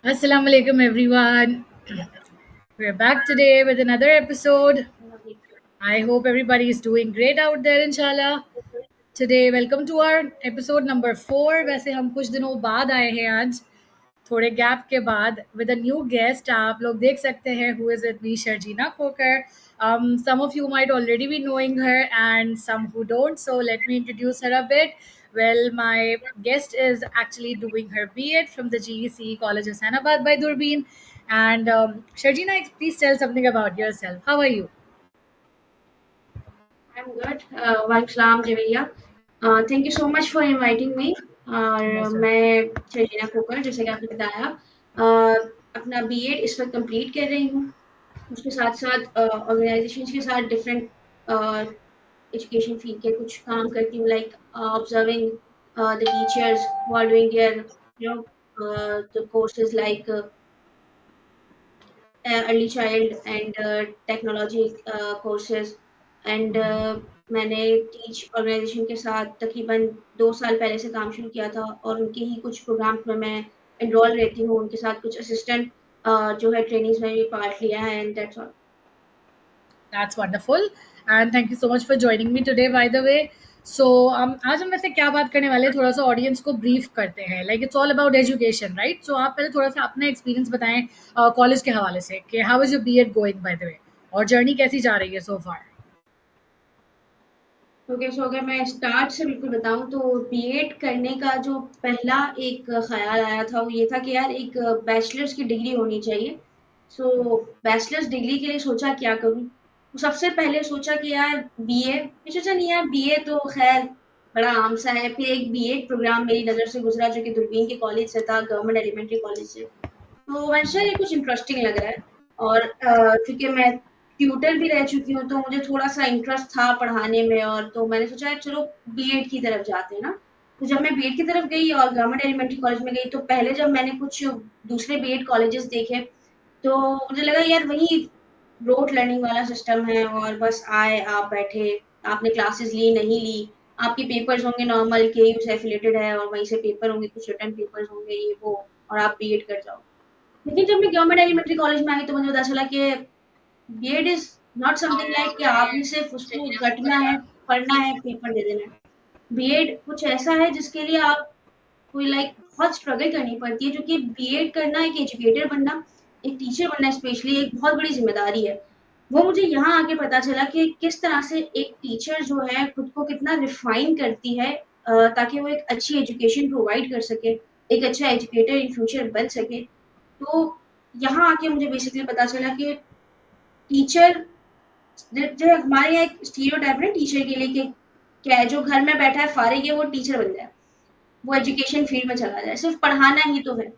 Assalamu alaikum, everyone. We're back today with another episode. I hope everybody is doing great out there, inshallah. Today, welcome to our episode number 4. वैसे हम कुछ दिनों बाद आए हैं आज, थोड़े गैप के बाद with a new guest. आप लोग देख सकते हैं who is with me, Sharjina Khoker. Some of you might already be knowing her and some who don't. So let me introduce her a bit. Well, my guest is actually doing her B.Ed from the GEC College of Sanabad by Durbin. And Sharjina, please tell something about yourself. How are you? I'm good. Walaikum Javiya. Thank you so much for inviting me. और Most welcome. मैं शर्जीना खोकर जैसे कि आपने बताया अपना BEd इस वक्त complete कर रही हूँ उसके साथ साथ ऑर्गेनाइजेशन के साथ डिफरेंट एजुकेशन फील्ड के कुछ काम करती हूँ like observing the teachers who are doing their the courses like early child and technology courses and मैंने टीच ऑर्गेनाइजेशन के साथ तकरीबन 2 साल पहले से काम शुरू किया था और उनके ही कुछ प्रोग्राम में मैं एनरोल रहती हूँ उनके साथ कुछ असिस्टेंट जो है ट्रेनिंग्स में भी पार्ट लिया है and that's all That's wonderful. And thank you so much for joining me today, by the way. So, आज हम वैसे क्या बात करने वाले हैं थोड़ा सा ऑडियंस को ब्रीफ करते हैं like it's all about education right so आप पहले थोड़ा सा अपना एक्सपीरियंस बताएं कॉलेज के हवाले से कि how is your B Ed going by the way और जर्नी कैसी जा रही है सो फार. ओके सो अगर मैं स्टार्ट से बिल्कुल बताऊं तो बीएड करने का जो पहला एक ख्याल आया था वो ये था कि यार एक बैचलर्स की डिग्री होनी चाहिए सो बैचलर्स डिग्री के लिए सोचा क्या करूं तो सबसे पहले सोचा कि यार बीए मैं सोचा नहीं यार बीए तो खैर बड़ा आम सा है फिर एक बीएड प्रोग्राम मेरी नज़र से गुजरा जो कि दूरबीन के कॉलेज से था गवर्नमेंट एलिमेंट्री कॉलेज से तो वैसे ये कुछ इंटरेस्टिंग लग रहा है और क्योंकि मैं ट्यूटर भी रह चुकी हूँ तो मुझे थोड़ा-सा इंटरेस्ट था पढ़ाने में और तो मैंने सोचा है चलो बीएड की तरफ जाते हैं ना। तो जब मैं बीएड की तरफ गई और गवर्नमेंट एलिमेंट्री कॉलेज में गई तो पहले जब मैंने कुछ दूसरे बीएड कॉलेजेस देखे तो मुझे लगा यार वही रोट लर्निंग वाला सिस्टम है और बस आए, आप बैठे, आपने क्लासेस ली, नहीं ली, आपके पेपर्स होंगे नॉर्मल केयू से एफिलिएटेड है और वहीं से पेपर होंगे, कुछ रिटन पेपर्स होंगे ये वो और आप बीएड कर जाओ। लेकिन जब मैं गवर्नमेंट एलिमेंट्री कॉलेज में आई तो मुझे पता चला कि B Ed is not something like कि आपने सिर्फ उसको रटना है, पढ़ना है, पेपर दे देना है। बीएड कुछ ऐसा है जिसके लिए आप कोई लाइक बहुत स्ट्रगल करनी पड़ती है जो कि बीएड करना, एक एजुकेटर बनना, एक टीचर बनना स्पेशली एक बहुत बड़ी ज़िम्मेदारी है। वो मुझे यहाँ आके पता चला कि किस तरह से एक टीचर जो है खुद को कितना रिफाइन करती है ताकि वो एक अच्छी एजुकेशन प्रोवाइड कर सके, एक अच्छा एजुकेटर इन फ्यूचर बन सके। तो यहाँ आके मुझे बेसिकली पता चला कि टीचर जो हमारे यहाँ एक स्टीरियोटाइप है टीचर के लिए कि क्या है जो घर में बैठा है फारिग है वो टीचर बन जाए वो एजुकेशन फील्ड में चला जाए सिर्फ पढ़ाना ही तो है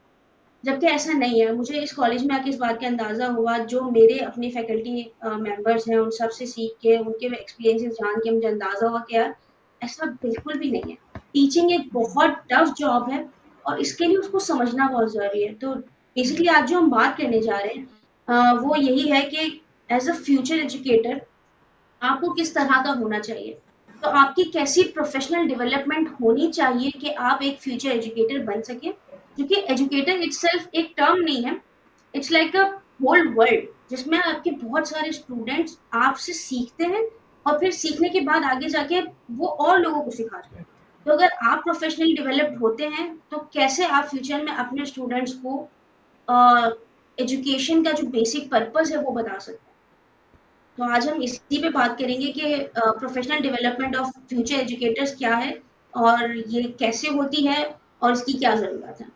जबकि ऐसा नहीं है मुझे इस कॉलेज में आके इस बात का अंदाजा हुआ जो मेरे अपने फैकल्टी मेंबर्स हैं उन सब से सीख के उनके एक्सपीरियंसेस जान के मुझे अंदाजा हुआ कि यार ऐसा बिल्कुल भी नहीं है टीचिंग एक बहुत टफ जॉब है और इसके लिए उसको समझना बहुत जरूरी है तो बेसिकली आज जो हम बात करने जा रहे हैं वो यही है कि एज अ फ्यूचर एजुकेटर आपको किस तरह का होना चाहिए तो आपकी कैसी प्रोफेशनल डेवलपमेंट होनी चाहिए कि आप एक फ्यूचर एजुकेटर बन सके क्योंकि एजुकेटर इटसेल्फ एक टर्म नहीं है it's like a whole world जिसमें आपके बहुत सारे स्टूडेंट्स आपसे सीखते हैं और फिर सीखने के बाद आगे जाके वो और लोगों को सिखाते हैं तो अगर आप प्रोफेशनली डेवलप्ड होते हैं तो कैसे आप फ्यूचर में अपने स्टूडेंट्स को एजुकेशन का जो बेसिक पर्पस है वो बता सकते हैं तो आज हम इसी पे बात करेंगे कि professional development of future educators क्या है और ये कैसे होती है और इसकी क्या ज़रूरत है।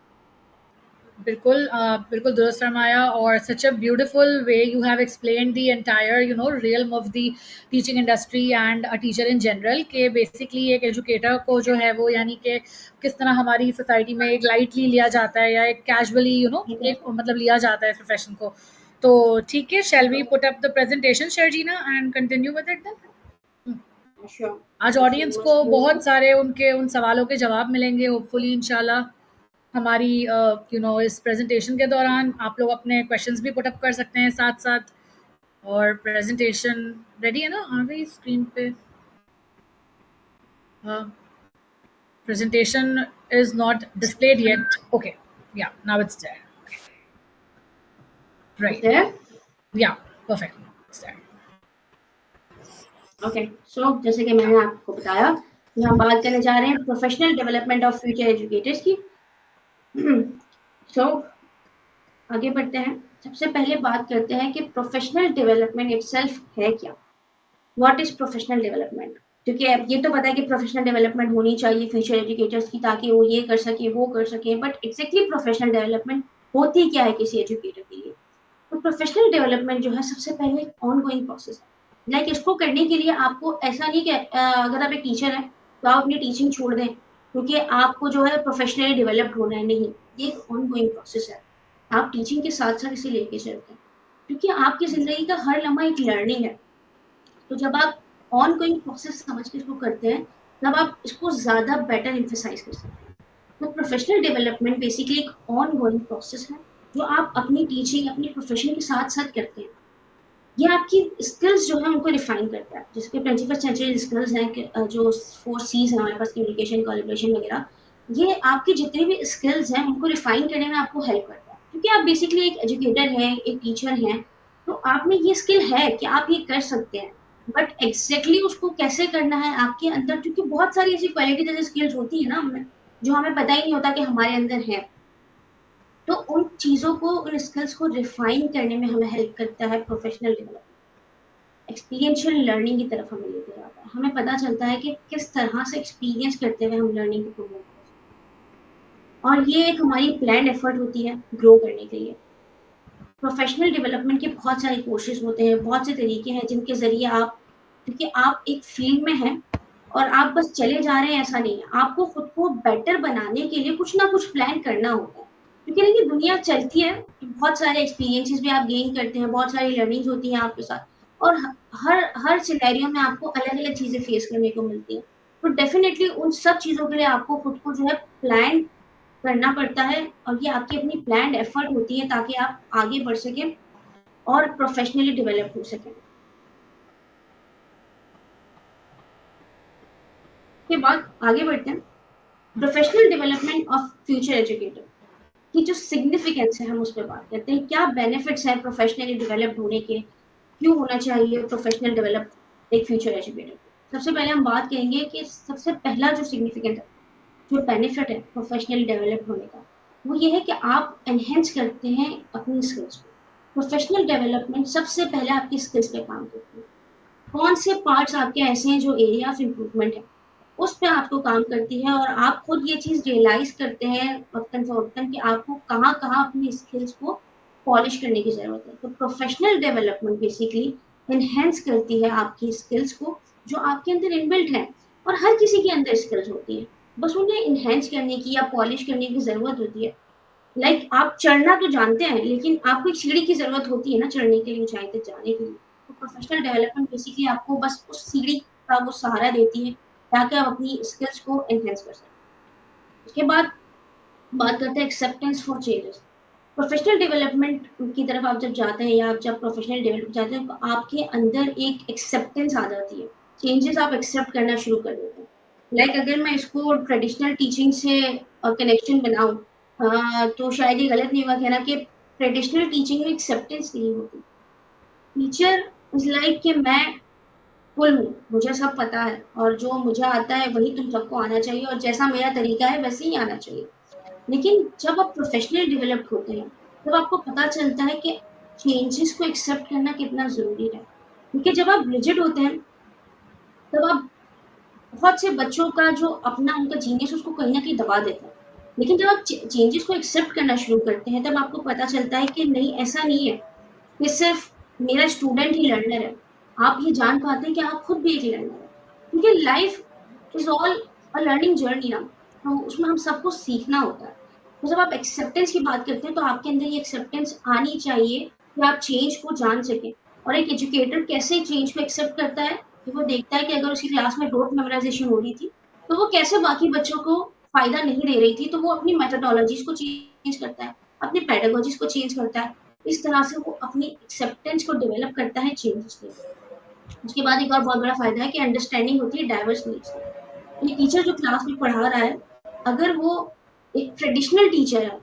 बिल्कुल बिल्कुल दुरुस्त फरमाया और सच a beautiful way you have explain the entire realm of the teaching industry and a teacher in general के बेसिकली एक एजुकेटर को जो है वो यानी कि किस तरह हमारी सोसाइटी में एक लाइटली लिया जाता है या एक कैजुअली एक मतलब लिया जाता है प्रोफेशन को. तो ठीक है, shall we put up the presentation Sharjeena and continue with it then. Sure आज सो ऑडियंस को मस्ट मूव बहुत सारे उनके उन सवालों के जवाब मिलेंगे होपफुली इंशाल्लाह हमारी इस प्रेजेंटेशन के दौरान. आप लोग अपने क्वेश्चंस भी पुटअप कर सकते हैं साथ साथ. और प्रेजेंटेशन रेडी है ना, आ गई स्क्रीन पे. Presentation is not displayed yet. Okay, yeah, now it's there. Right. there? Yeah. Perfect. Start. Okay, so जैसे कि मैंने आपको बताया कि हम बात करने जा रहे हैं professional development of future educators की। सो आगे बढ़ते हैं। सबसे पहले बात करते हैं कि प्रोफेशनल डेवलपमेंट इटसेल्फ है क्या। What is professional development? क्योंकि अब ये तो पता है कि प्रोफेशनल डेवलपमेंट होनी चाहिए फ्यूचर एजुकेटर्स की, ताकि वो ये कर सके वो कर सके, बट एग्जैक्टली प्रोफेशनल डेवलपमेंट होती क्या है किसी एजुकेटर के लिए? तो प्रोफेशनल डेवलपमेंट जो है सबसे पहले ऑन गोइंग प्रोसेस है। लाइक इसको करने के लिए आपको ऐसा नहीं कि अगर आप एक टीचर हैं तो आप अपनी टीचिंग छोड़ दें क्योंकि आपको जो है प्रोफेशनली डेवलप्ड होना है, नहीं। ये एक ऑन गोइंग प्रोसेस है। आप टीचिंग के साथ साथ इसे लेके चलते हैं क्योंकि आपकी जिंदगी का हर लम्हा एक लर्निंग है। तो जब आप ऑन गोइंग प्रोसेस समझ के इसको करते हैं तब आप इसको ज्यादा बेटर इम्फेसाइज कर सकते हैं। तो प्रोफेशनल डेवलपमेंट बेसिकली एक ऑन गोइंग प्रोसेस है जो आप अपनी टीचिंग अपनी प्रोफेशन के साथ साथ करते हैं। ये आपकी स्किल्स जो है उनको रिफाइन करता है, जिसके 21st सेंचुरी स्किल्स हैं जो 4 C's हैं हमारे पास, कम्युनिकेशन, कोलैबोरेशन वगैरह। ये आपकी जितनी भी स्किल्स हैं उनको रिफाइन करने में आपको हेल्प करता है क्योंकि आप बेसिकली एक एजुकेटर हैं, एक टीचर हैं। तो आप में ये स्किल है कि आप ये कर सकते हैं, बट एग्जैक्टली उसको कैसे करना है आपके अंदर, क्योंकि बहुत सारी ऐसी क्वालिटी जैसे स्किल्स होती है ना हमें, जो हमें पता ही नहीं होता कि हमारे अंदर है। तो उन चीज़ों को, उन स्किल्स को रिफाइन करने में हमें हेल्प करता है प्रोफेशनल डेवलपमेंट। एक्सपीरियंशियल लर्निंग की तरफ हमें लेके जाता है। हमें पता चलता है कि किस तरह से एक्सपीरियंस करते हुए हम लर्निंग को प्रमोट कर सकते हैं, और ये एक हमारी प्लान एफर्ट होती है ग्रो करने के लिए। प्रोफेशनल डेवलपमेंट के बहुत सारे कोर्सेज होते हैं, बहुत से तरीके हैं जिनके ज़रिए आप, क्योंकि आप एक फील्ड में हैं और आप बस चले जा रहे हैं ऐसा नहीं है, आपको खुद को बेटर बनाने के लिए कुछ ना कुछ प्लान करना होता है। क्योंकि देखिए दुनिया चलती है, बहुत सारे एक्सपीरियंसेस भी आप गेन करते हैं, बहुत सारी लर्निंग्स होती हैं आपके साथ, और हर हर सिनेरियो में आपको अलग-अलग चीज़ें फेस करने को मिलती हैं। तो डेफिनिटली उन सब चीज़ों के लिए आपको खुद को जो है प्लान करना पड़ता है, और ये आपकी अपनी प्लान्ड एफर्ट होती है ताकि आप आगे बढ़ सकें और प्रोफेशनली डेवलप हो सकें। के बाद आगे बढ़ते हैं। Professional development of future educator की जो सिग्निफिकेंस है हम उस पर बात करते हैं। क्या बेनिफिट्स हैं प्रोफेशनली डेवलप्ड होने के, क्यों होना चाहिए प्रोफेशनल डेवलप एक फ्यूचर एजुकेटर को? सबसे पहले हम बात करेंगे कि सबसे पहला जो सिग्निफिकेंट है, जो बेनिफिट है प्रोफेशनली डेवलप होने का, वो ये है कि आप एनहेंस करते हैं अपनी स्किल्स को। प्रोफेशनल डेवलपमेंट सबसे पहले आपकी स्किल्स पे काम करती है। कौन से पार्ट्स आपके ऐसे हैं जो एरिया ऑफ इम्प्रूवमेंट है, उस पे आपको काम करती है, और आप खुद ये चीज़ रियलाइज़ करते हैं वक़्तन फ़वक़्तन कि आपको कहाँ-कहाँ अपनी स्किल्स को पॉलिश करने की ज़रूरत है। तो प्रोफ़ेशनल डेवलपमेंट बेसिकली एनहांस करती है आपकी स्किल्स को, जो आपके अंदर इनबिल्ट हैं, और हर किसी के अंदर स्किल्स होती हैं। बस उन्हें एनहांस करने की या पॉलिश करने की ज़रूरत होती है। लाइक आप चढ़ना तो जानते हैं, लेकिन आपको एक सीढ़ी की ज़रूरत होती है ना चढ़ने के लिए, ऊँचाई तक जाने के लिए। तो प्रोफ़ेशनल डेवलपमेंट बेसिकली आपको बस उस सीढ़ी का वो सहारा देती है, ताकि आप अपनी स्किल्स को एनहांस कर सकें। उसके बाद बात करते हैं acceptance for changes. Professional development की तरफ आप जब जाते हैं, या आप जब प्रोफ़ेशनल डेवलप जाते हैं, तो आपके अंदर एक एक्सेप्टेंस आ जाती है। चेंजेस आप एक्सेप्ट करना शुरू कर देते हैं। लाइक अगर मैं इसको ट्रेडिशनल टीचिंग से कनेक्शन बनाऊँ, तो शायद ये गलत नहीं होगा कहना कि ट्रेडिशनल टीचिंग में एक्सेप्टेंस नहीं होती। टीचर इज़ लाइक कि मैं फुल हूँ, मुझे सब पता है, और जो मुझे आता है वही तुम सबको आना चाहिए, और जैसा मेरा तरीका है वैसे ही आना चाहिए। लेकिन जब आप प्रोफेशनली डेवलप्ड होते हैं, तब आपको पता चलता है कि चेंजेस को एक्सेप्ट करना कितना ज़रूरी है। क्योंकि जब आप रिजिड होते हैं, तब आप बहुत से बच्चों का जो अपना उनका जीनियस उसको कहीं न कहीं दबा देते हैं। लेकिन जब आप चेंजेस को एक्सेप्ट करना शुरू करते हैं, तब आपको पता चलता है कि नहीं, ऐसा नहीं है कि सिर्फ़ मेरा स्टूडेंट ही लर्नर है। आप ये जान पाते हैं कि आप खुद भी एक लर्नर हैं। क्योंकि life is all a learning journey ना, तो उसमें हम सबको सीखना होता है। तो जब आप एक्सेप्टेंस की बात करते हैं, तो आपके अंदर ये एक्सेप्टेंस आनी चाहिए कि आप चेंज को जान सकें। और एक एजुकेटर कैसे चेंज को एक्सेप्ट करता है, कि वो देखता है कि अगर उसकी क्लास में रोट मेमोराइज़ेशन हो रही थी, तो वो कैसे बाकी बच्चों को फ़ायदा नहीं दे रही थी, तो वो अपनी मेथोडोलॉजीज़ को चेंज करता है, अपनी पेडागोजीज़ को चेंज करता है। इस तरह से वो अपनी एक्सेप्टेंस को डेवलप करता है चेंजेस के लिए। उसके बाद एक और बहुत बड़ा फ़ायदा है कि अंडरस्टैंडिंग होती है डाइवर्स नीड्स की। ये टीचर जो क्लास में पढ़ा रहा है, अगर वो एक ट्रेडिशनल टीचर है,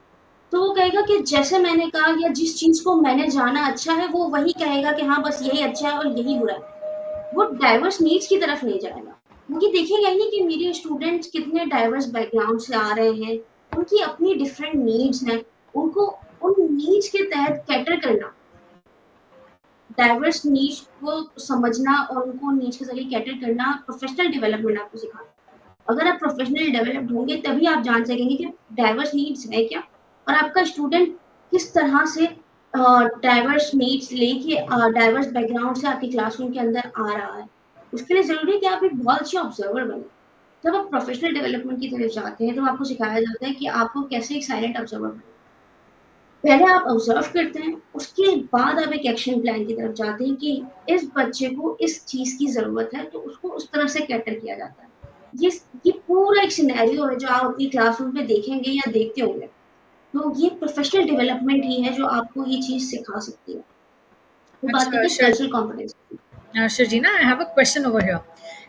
तो वो कहेगा कि जैसे मैंने कहा या जिस चीज़ को मैंने जाना अच्छा है, वो वही कहेगा कि हाँ, बस यही अच्छा है और यही बुरा है। वो डाइवर्स नीड्स की तरफ नहीं जाएगा। वो ये देखेगा ही नहीं कि मेरे स्टूडेंट्स कितने डाइवर्स बैकग्राउंड से आ रहे हैं, उनकी अपनी डिफरेंट नीड्स हैं, उनको उन नीड्स के तहत कैटर करना, डाइवर्स नीड्स को समझना और उनको नीड्स के ज़रिए कैटर करना प्रोफेशनल डेवलपमेंट आपको सिखाता है। अगर आप प्रोफेशनली डेवलप्ड होंगे तभी आप जान सकेंगे कि डाइवर्स नीड्स है क्या और आपका स्टूडेंट किस तरह से डाइवर्स नीड्स लेके डाइवर्स बैकग्राउंड से आपकी क्लासरूम के अंदर आ रहा है। उसके लिए ज़रूरी है कि आप एक बहुत अच्छे ऑब्जर्वर बने। जब आप प्रोफेशनल डेवलपमेंट की तरफ जाते हैं तो आपको सिखाया जाता है कि आपको कैसे एक साइलेंट ऑब्जर्वर बनना है। पहले आप ऑब्जर्व करते हैं, उसके बाद आप एक एक्शन प्लान की तरफ जाते हैं कि इस बच्चे को इस चीज़ की ज़रूरत है, तो उसको उस तरह से कैटर किया जाता है। ये ये पूरा एक सिनेरियो है जो आप अपनी क्लासरूम में देखेंगे या देखते होंगे। तो ये प्रोफेशनल डेवलपमेंट ही है जो आपको ये चीज़ सिखा सकती है। फिर बात अच्छा करते हैं कल्चरल कॉम्पिटेंसी की। Shajina, I have a question over here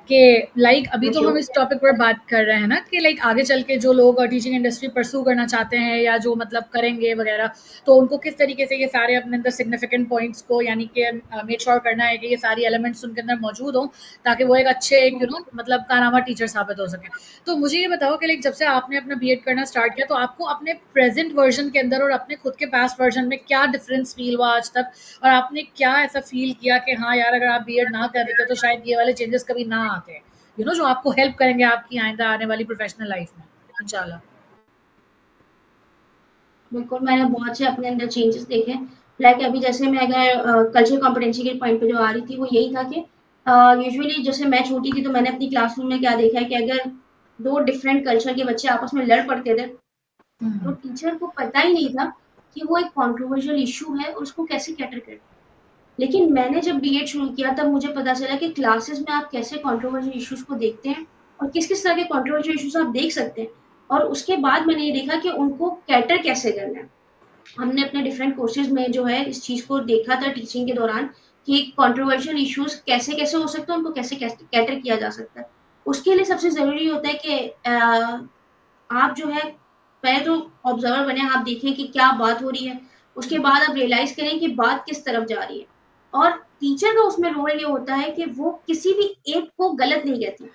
कि लाइक अभी हाँ, तो हम श्योर। इस टॉपिक पर बात कर रहे हैं ना कि लाइक आगे चल के जो लोग टीचिंग इंडस्ट्री परस्यू करना चाहते हैं या जो मतलब करेंगे वगैरह, तो उनको किस तरीके से ये सारे अपने अंदर सिग्निफिकेंट पॉइंट्स को यानी कि मेक श्योर करना है कि ये सारी एलिमेंट्स उनके अंदर मौजूद हों ताकि वो एक अच्छे एक मतलब कारनामा टीचर साबित हो सके। तो मुझे ये बताओ कि लाइक जब से आपने अपना बीएड करना स्टार्ट किया तो आपको अपने प्रेजेंट वर्जन के अंदर और अपने खुद के पास्ट वर्जन में क्या डिफरेंस फील हुआ आज तक, और आपने क्या ऐसा फील किया कि हाँ यार अगर आप बीएड ना कर देते तो शायद ये वाले चेंजेस कभी ना आते, जो आपको हेल्प करेंगे आपकी आइंदा आने वाली प्रोफेशनल लाइफ में इंशाल्लाह। बिल्कुल, मैंने बहुत से अपने अंदर चेंजेस देखे हैं। लाइक अभी जैसे मैं अगर कल्चरल कॉम्पिटेंसी के पॉइंट पे जो आ रही थी, वो यही था कि यूजुअली जैसे मैं छोटी थी, तो मैंने अपनी क्लासरूम में क्या देखा है कि अगर 2 डिफरेंट कल्चर के बच्चे आपस में लड़ पड़ते थे, तो टीचर को पता ही नहीं था कि वो एक कंट्रोवर्शियल इश्यू है और उसको कैसे कैटर करना है। लेकिन मैंने जब बीएड शुरू किया, तब मुझे पता चला कि क्लासेस में आप कैसे कंट्रोवर्शियल इश्यूज़ को देखते हैं और किस-किस तरह के कंट्रोवर्शियल इश्यूज़ आप देख सकते हैं। और उसके बाद मैंने ये देखा कि उनको कैटर कैसे करना है। हमने अपने डिफरेंट कोर्सेज में जो है इस चीज़ को देखा था टीचिंग के दौरान कि कंट्रोवर्शियल इश्यूज कैसे-कैसे हो सकते हैं, उनको कैसे कैसे कैटर किया जा सकता है। उसके लिए सबसे ज़रूरी होता है कि आप जो है पहले तो ऑब्जर्वर बने, आप देखें कि क्या बात हो रही है। उसके बाद आप रियलाइज़ करें कि बात किस तरफ जा रही है। और टीचर का उसमें रोल ये होता है कि वो किसी भी एक को गलत नहीं कहती,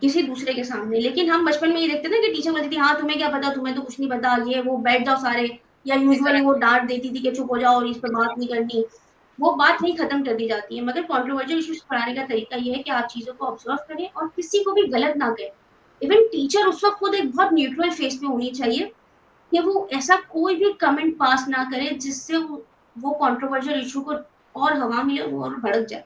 किसी दूसरे के सामने। लेकिन हम बचपन में ये देखते थे ना कि टीचर बोलती थी, "हाँ, तुम्हें क्या पता, तुम्हें तो कुछ नहीं पता, ये वो बैठ जाओ सारे।" या यूजुअली वो एग्जैक्टली। डाँट देती थी कि चुप हो जाओ और इस पे बात नहीं करनी। वो बात वहीं खत्म कर दी जाती है। मगर कंट्रोवर्शियल इश्यूज़ पढ़ाने का तरीका ये है कि आप चीज़ों को ऑब्जर्व करें और किसी को भी गलत ना कहें। इवन टीचर उस वक़्त खुद एक बहुत न्यूट्रल फेस पे होनी चाहिए कि वो ऐसा कोई भी कमेंट पास ना करे जिससे वो कंट्रोवर्शियल इश्यू को और हवा मिले, वो और भड़क जाए।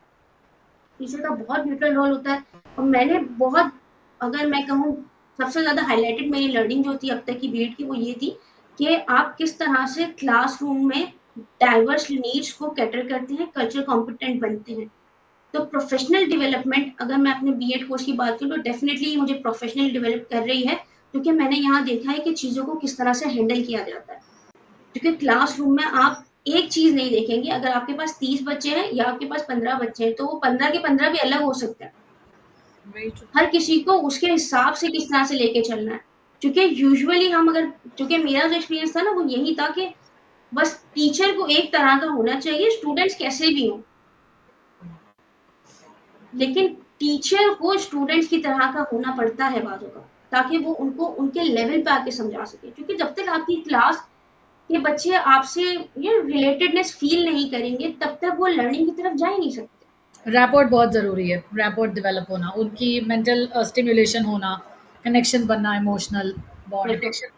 टीचर का बहुत न्यूट्रल रोल होता है। और मैंने बहुत, अगर मैं कहूँ, सबसे ज़्यादा हाइलाइटेड मेरी लर्निंग जो थी अब तक की बीएड की, वो ये थी कि आप किस तरह से क्लासरूम में डाइवर्स नीड्स को कैटर करते हैं, कल्चरल कॉम्पिटेंट बनते हैं। तो प्रोफेशनल डेवलपमेंट, अगर मैं अपने बीएड कोर्स की बात करूँ, तो डेफिनिटली मुझे प्रोफेशनली डेवलप कर रही है, क्योंकि मैंने यहाँ देखा है कि चीज़ों को किस तरह से हैंडल किया जाता है। क्योंकि क्लासरूम में आप एक चीज़ नहीं देखेंगे, अगर आपके पास 30 बच्चे हैं या आपके पास 15 बच्चे हैं, तो वो 15 के 15 भी अलग हो सकते हैं। Very true. हर किसी को उसके हिसाब से किस तरह से लेके चलना है। क्योंकि यूजुअली हम अगर, क्योंकि मेरा जो एक्सपीरियंस था ना, वो यही था कि बस टीचर को एक तरह का होना चाहिए, स्टूडेंट्स कैसे भी हों। लेकिन टीचर को स्टूडेंट्स की तरह का होना पड़ता है बाज़ों का, ताकि वो उनको उनके लेवल पे आके समझा सके। क्योंकि जब तक आपकी क्लास के बच्चे आपसे ये रिलेटेडनेस फ़ील नहीं करेंगे, तब तक वो लर्निंग की तरफ जा ही नहीं सकते। रैपोर्ट बहुत ज़रूरी है, रैपोर्ट डेवलप होना, उनकी मेंटल स्टिमुलेशन होना, कनेक्शन बनना, इमोशनल बॉन्ड। बिल्कुल।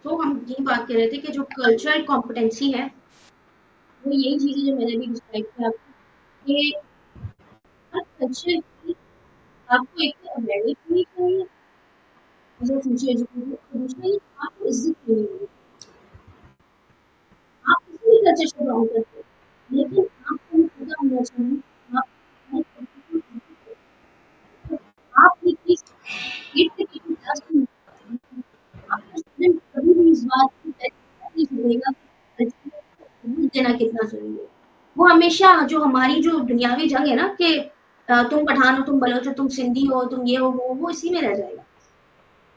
तो हम यही बात कर रहे थे कि जो कल्चरल कॉम्पिटेंसी है, वो यही चीज़ है जो मैंने भी डिस्क्राइब किया आपको कि हर कल्चर की आपको एक तो अवेयरनेस होनी चाहिए एज़ अ फ्यूचर एजुकेटर, और दूसरा ये आपको इज़्ज़त देनी होगी। आप किसी भी कल्चर से बिलॉन्ग करते हो, लेकिन आपको ये पता होना चाहिए कि आप हर कल्चर को इज़्ज़त करें। आप ये चीज़ गेट से गेट क्लास में नहीं करेंगे, आपका स्टूडेंट कभी भी इस बात की पहचान नहीं करेगा कि कल्चर को इज़्ज़त देना कितना ज़रूरी है। वो हमेशा जो हमारी जो दुनियावी जंग है ना कि तुम पठान हो, तुम बलोच हो, तुम सिंधी हो, तुम ये हो, वो इसी में रह जाएगा।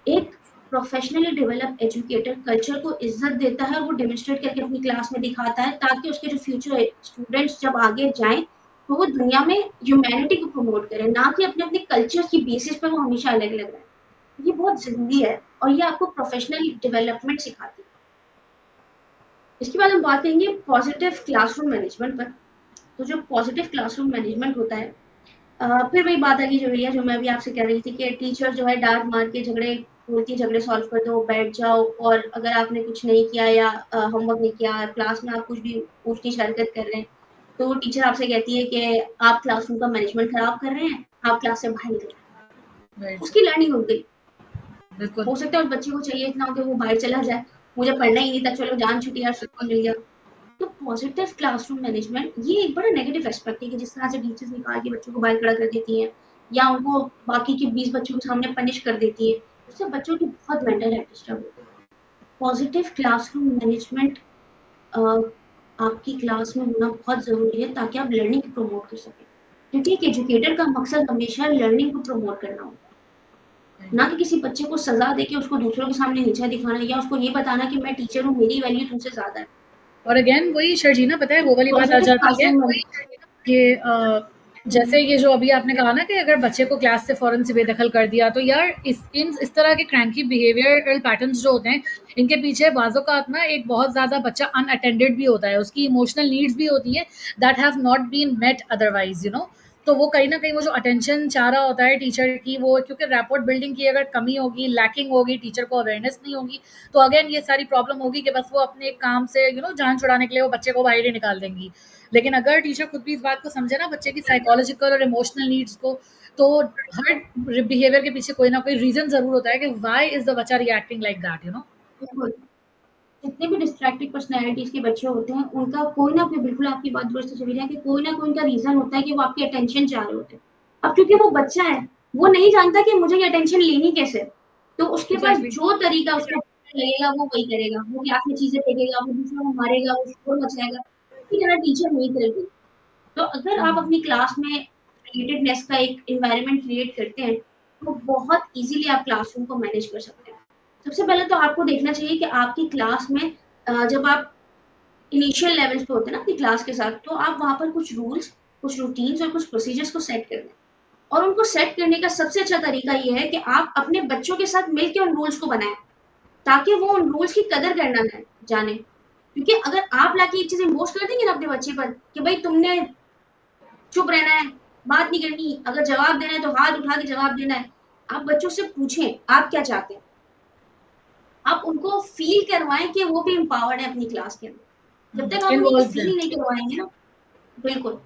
एक प्रोफेशनली डेवलप एजुकेटर कल्चर को इज्जत देता है और वो डेमोन्स्ट्रेट करके अपनी क्लास में दिखाता है, ताकि उसके जो फ्यूचर स्टूडेंट्स जब आगे जाएं तो वो दुनिया में ह्यूमैनिटी को प्रमोट करें, ना कि अपने अपने कल्चर की बेसिस पर वो हमेशा अलग अलग रहे। ये बहुत जरूरी है और ये आपको प्रोफेशनल डेवलपमेंट सिखाती है। इसके बाद हम बात करेंगे पॉजिटिव क्लासरूम मैनेजमेंट पर। तो जो पॉजिटिव क्लासरूम मैनेजमेंट होता है, फिर वही बात आ गई जो भैया जो मैं अभी आपसे कह रही थी कि टीचर जो है डांट मार के झगड़े बोल के झगड़े सॉल्व कर दो, बैठ जाओ, और अगर आपने कुछ नहीं किया या होमवर्क नहीं किया, क्लास में आप कुछ भी ऊँच नीच हरकत कर रहे हैं, तो टीचर आपसे कहती है कि आप क्लासरूम का मैनेजमेंट खराब कर रहे हैं, आप क्लास से बाहर निकल जाओ। राइट। उसकी लर्निंग हो गई। बिल्कुल। हो सकता है उस बच्चे को चाहिए इतना हो कि वो बाहर चला जाए, मुझे पढ़ना ही नहीं था, चलो जान छूटी यार, सुकून मिल गया। तो पॉजिटिव क्लासरूम मैनेजमेंट ये एक बड़ा नेगेटिव एस्पेक्ट है कि जिस तरह से टीचर्स निकाल के बच्चों को बाहर खड़ा कर देती हैं या उनको बाकी के 20 बच्चों के सामने पनिश कर देती है, उससे बच्चों की बहुत मेंटल हेल्थ डिस्टर्ब होती है। पॉजिटिव क्लासरूम मैनेजमेंट आपकी क्लास में होना बहुत जरूरी है, ताकि आप लर्निंग को प्रमोट कर सकें, क्योंकि एक एजुकेटर का मकसद हमेशा लर्निंग को प्रमोट करना होता है, ना कि किसी बच्चे को सजा देके उसको दूसरों के सामने नीचा दिखाना या उसको ये बताना कि मैं टीचर हूँ, मेरी वैल्यू तुमसे ज्यादा है। और अगेन वही शर्जीना, पता है तो वो वाली बात आ पॉजिटिव जाती है क्लासरूम कि जैसे ये जो अभी आपने कहा ना कि अगर बच्चे को क्लास से फौरन से बेदखल कर दिया, तो यार इस तरह के क्रैंकी बिहेवियरल पैटर्न्स जो होते हैं, इनके पीछे बाज़ों का ना एक बहुत ज़्यादा बच्चा अनअटेंडेड भी होता है, उसकी इमोशनल नीड्स भी होती हैं that have not been met otherwise, तो वो कहीं ना कहीं वो जो अटेंशन चाह रहा होता है टीचर की, वो क्योंकि रैपोर्ट बिल्डिंग की अगर कमी होगी, लैकिंग होगी, टीचर को अवेयरनेस नहीं होगी, तो अगेन ये सारी प्रॉब्लम होगी कि बस वो अपने एक काम से जान छुड़ाने के लिए वो बच्चे को बाहर ही निकाल देंगी। लेकिन अगर टीचर खुद भी इस बात को समझे ना बच्चे की साइकोलॉजिकल और इमोशनल नीड्स को, तो हर बिहेवियर के पीछे कोई ना कोई रीजन जरूर होता है कि व्हाई इज द बच्चा रिएक्टिंग लाइक दैट। बिल्कुल, जितने भी डिस्ट्रैक्टेड पर्सनैलिटीज के बच्चे होते हैं, उनका कोई ना कोई, बिल्कुल आपकी बात दुरुस्त चली जाए, कि कोई ना कोई उनका रीजन होता है कि वो आपकी अटेंशन चाह रहे होते हैं। अब क्योंकि वो बच्चा है, वो नहीं जानता कि मुझे ये अटेंशन लेनी कैसे, तो उसके पास एग्जैक्टली। जो तरीका उसको लगेगा वो वही करेगा। वो क्लास में चीजें फेंकेगा, वो दूसरों को मारेगा, वो शोर मचाएगा, कि मेरा टीचर नहीं करेगी। तो अगर आप अपनी क्लास में रिलेटेडनेस का एक एनवायरनमेंट क्रिएट करते हैं, तो बहुत इजीली आप क्लासरूम को मैनेज कर सकते हैं। सबसे पहले तो आपको देखना चाहिए कि आपकी क्लास में जब आप इनिशियल लेवल्स पे होते हैं ना अपनी क्लास के साथ, तो आप वहां पर कुछ रूल्स, कुछ रूटीन्स और कुछ प्रोसीजर्स को सेट कर दें। और उनको सेट करने का सबसे अच्छा तरीका ये है कि आप अपने बच्चों के साथ मिलकर उन रूल्स को बनाएं, ताकि वो उन रूल्स की कदर करना जाने। क्योंकि अगर आप लाके ये चीजें इम्पोज कर देंगे ना अपने बच्चे पर कि भाई तुमने चुप रहना है, बात नहीं करनी, अगर जवाब देना है तो हाथ उठा के जवाब देना है, आप बच्चों से पूछें आप क्या चाहते हैं। आप उनको फील करवाएं कि वो भी एम्पावर्ड है अपनी क्लास के अंदर। जब तक आप उन्हें इन्वॉल्व है। फील नहीं करवाएंगे ना, बिल्कुल,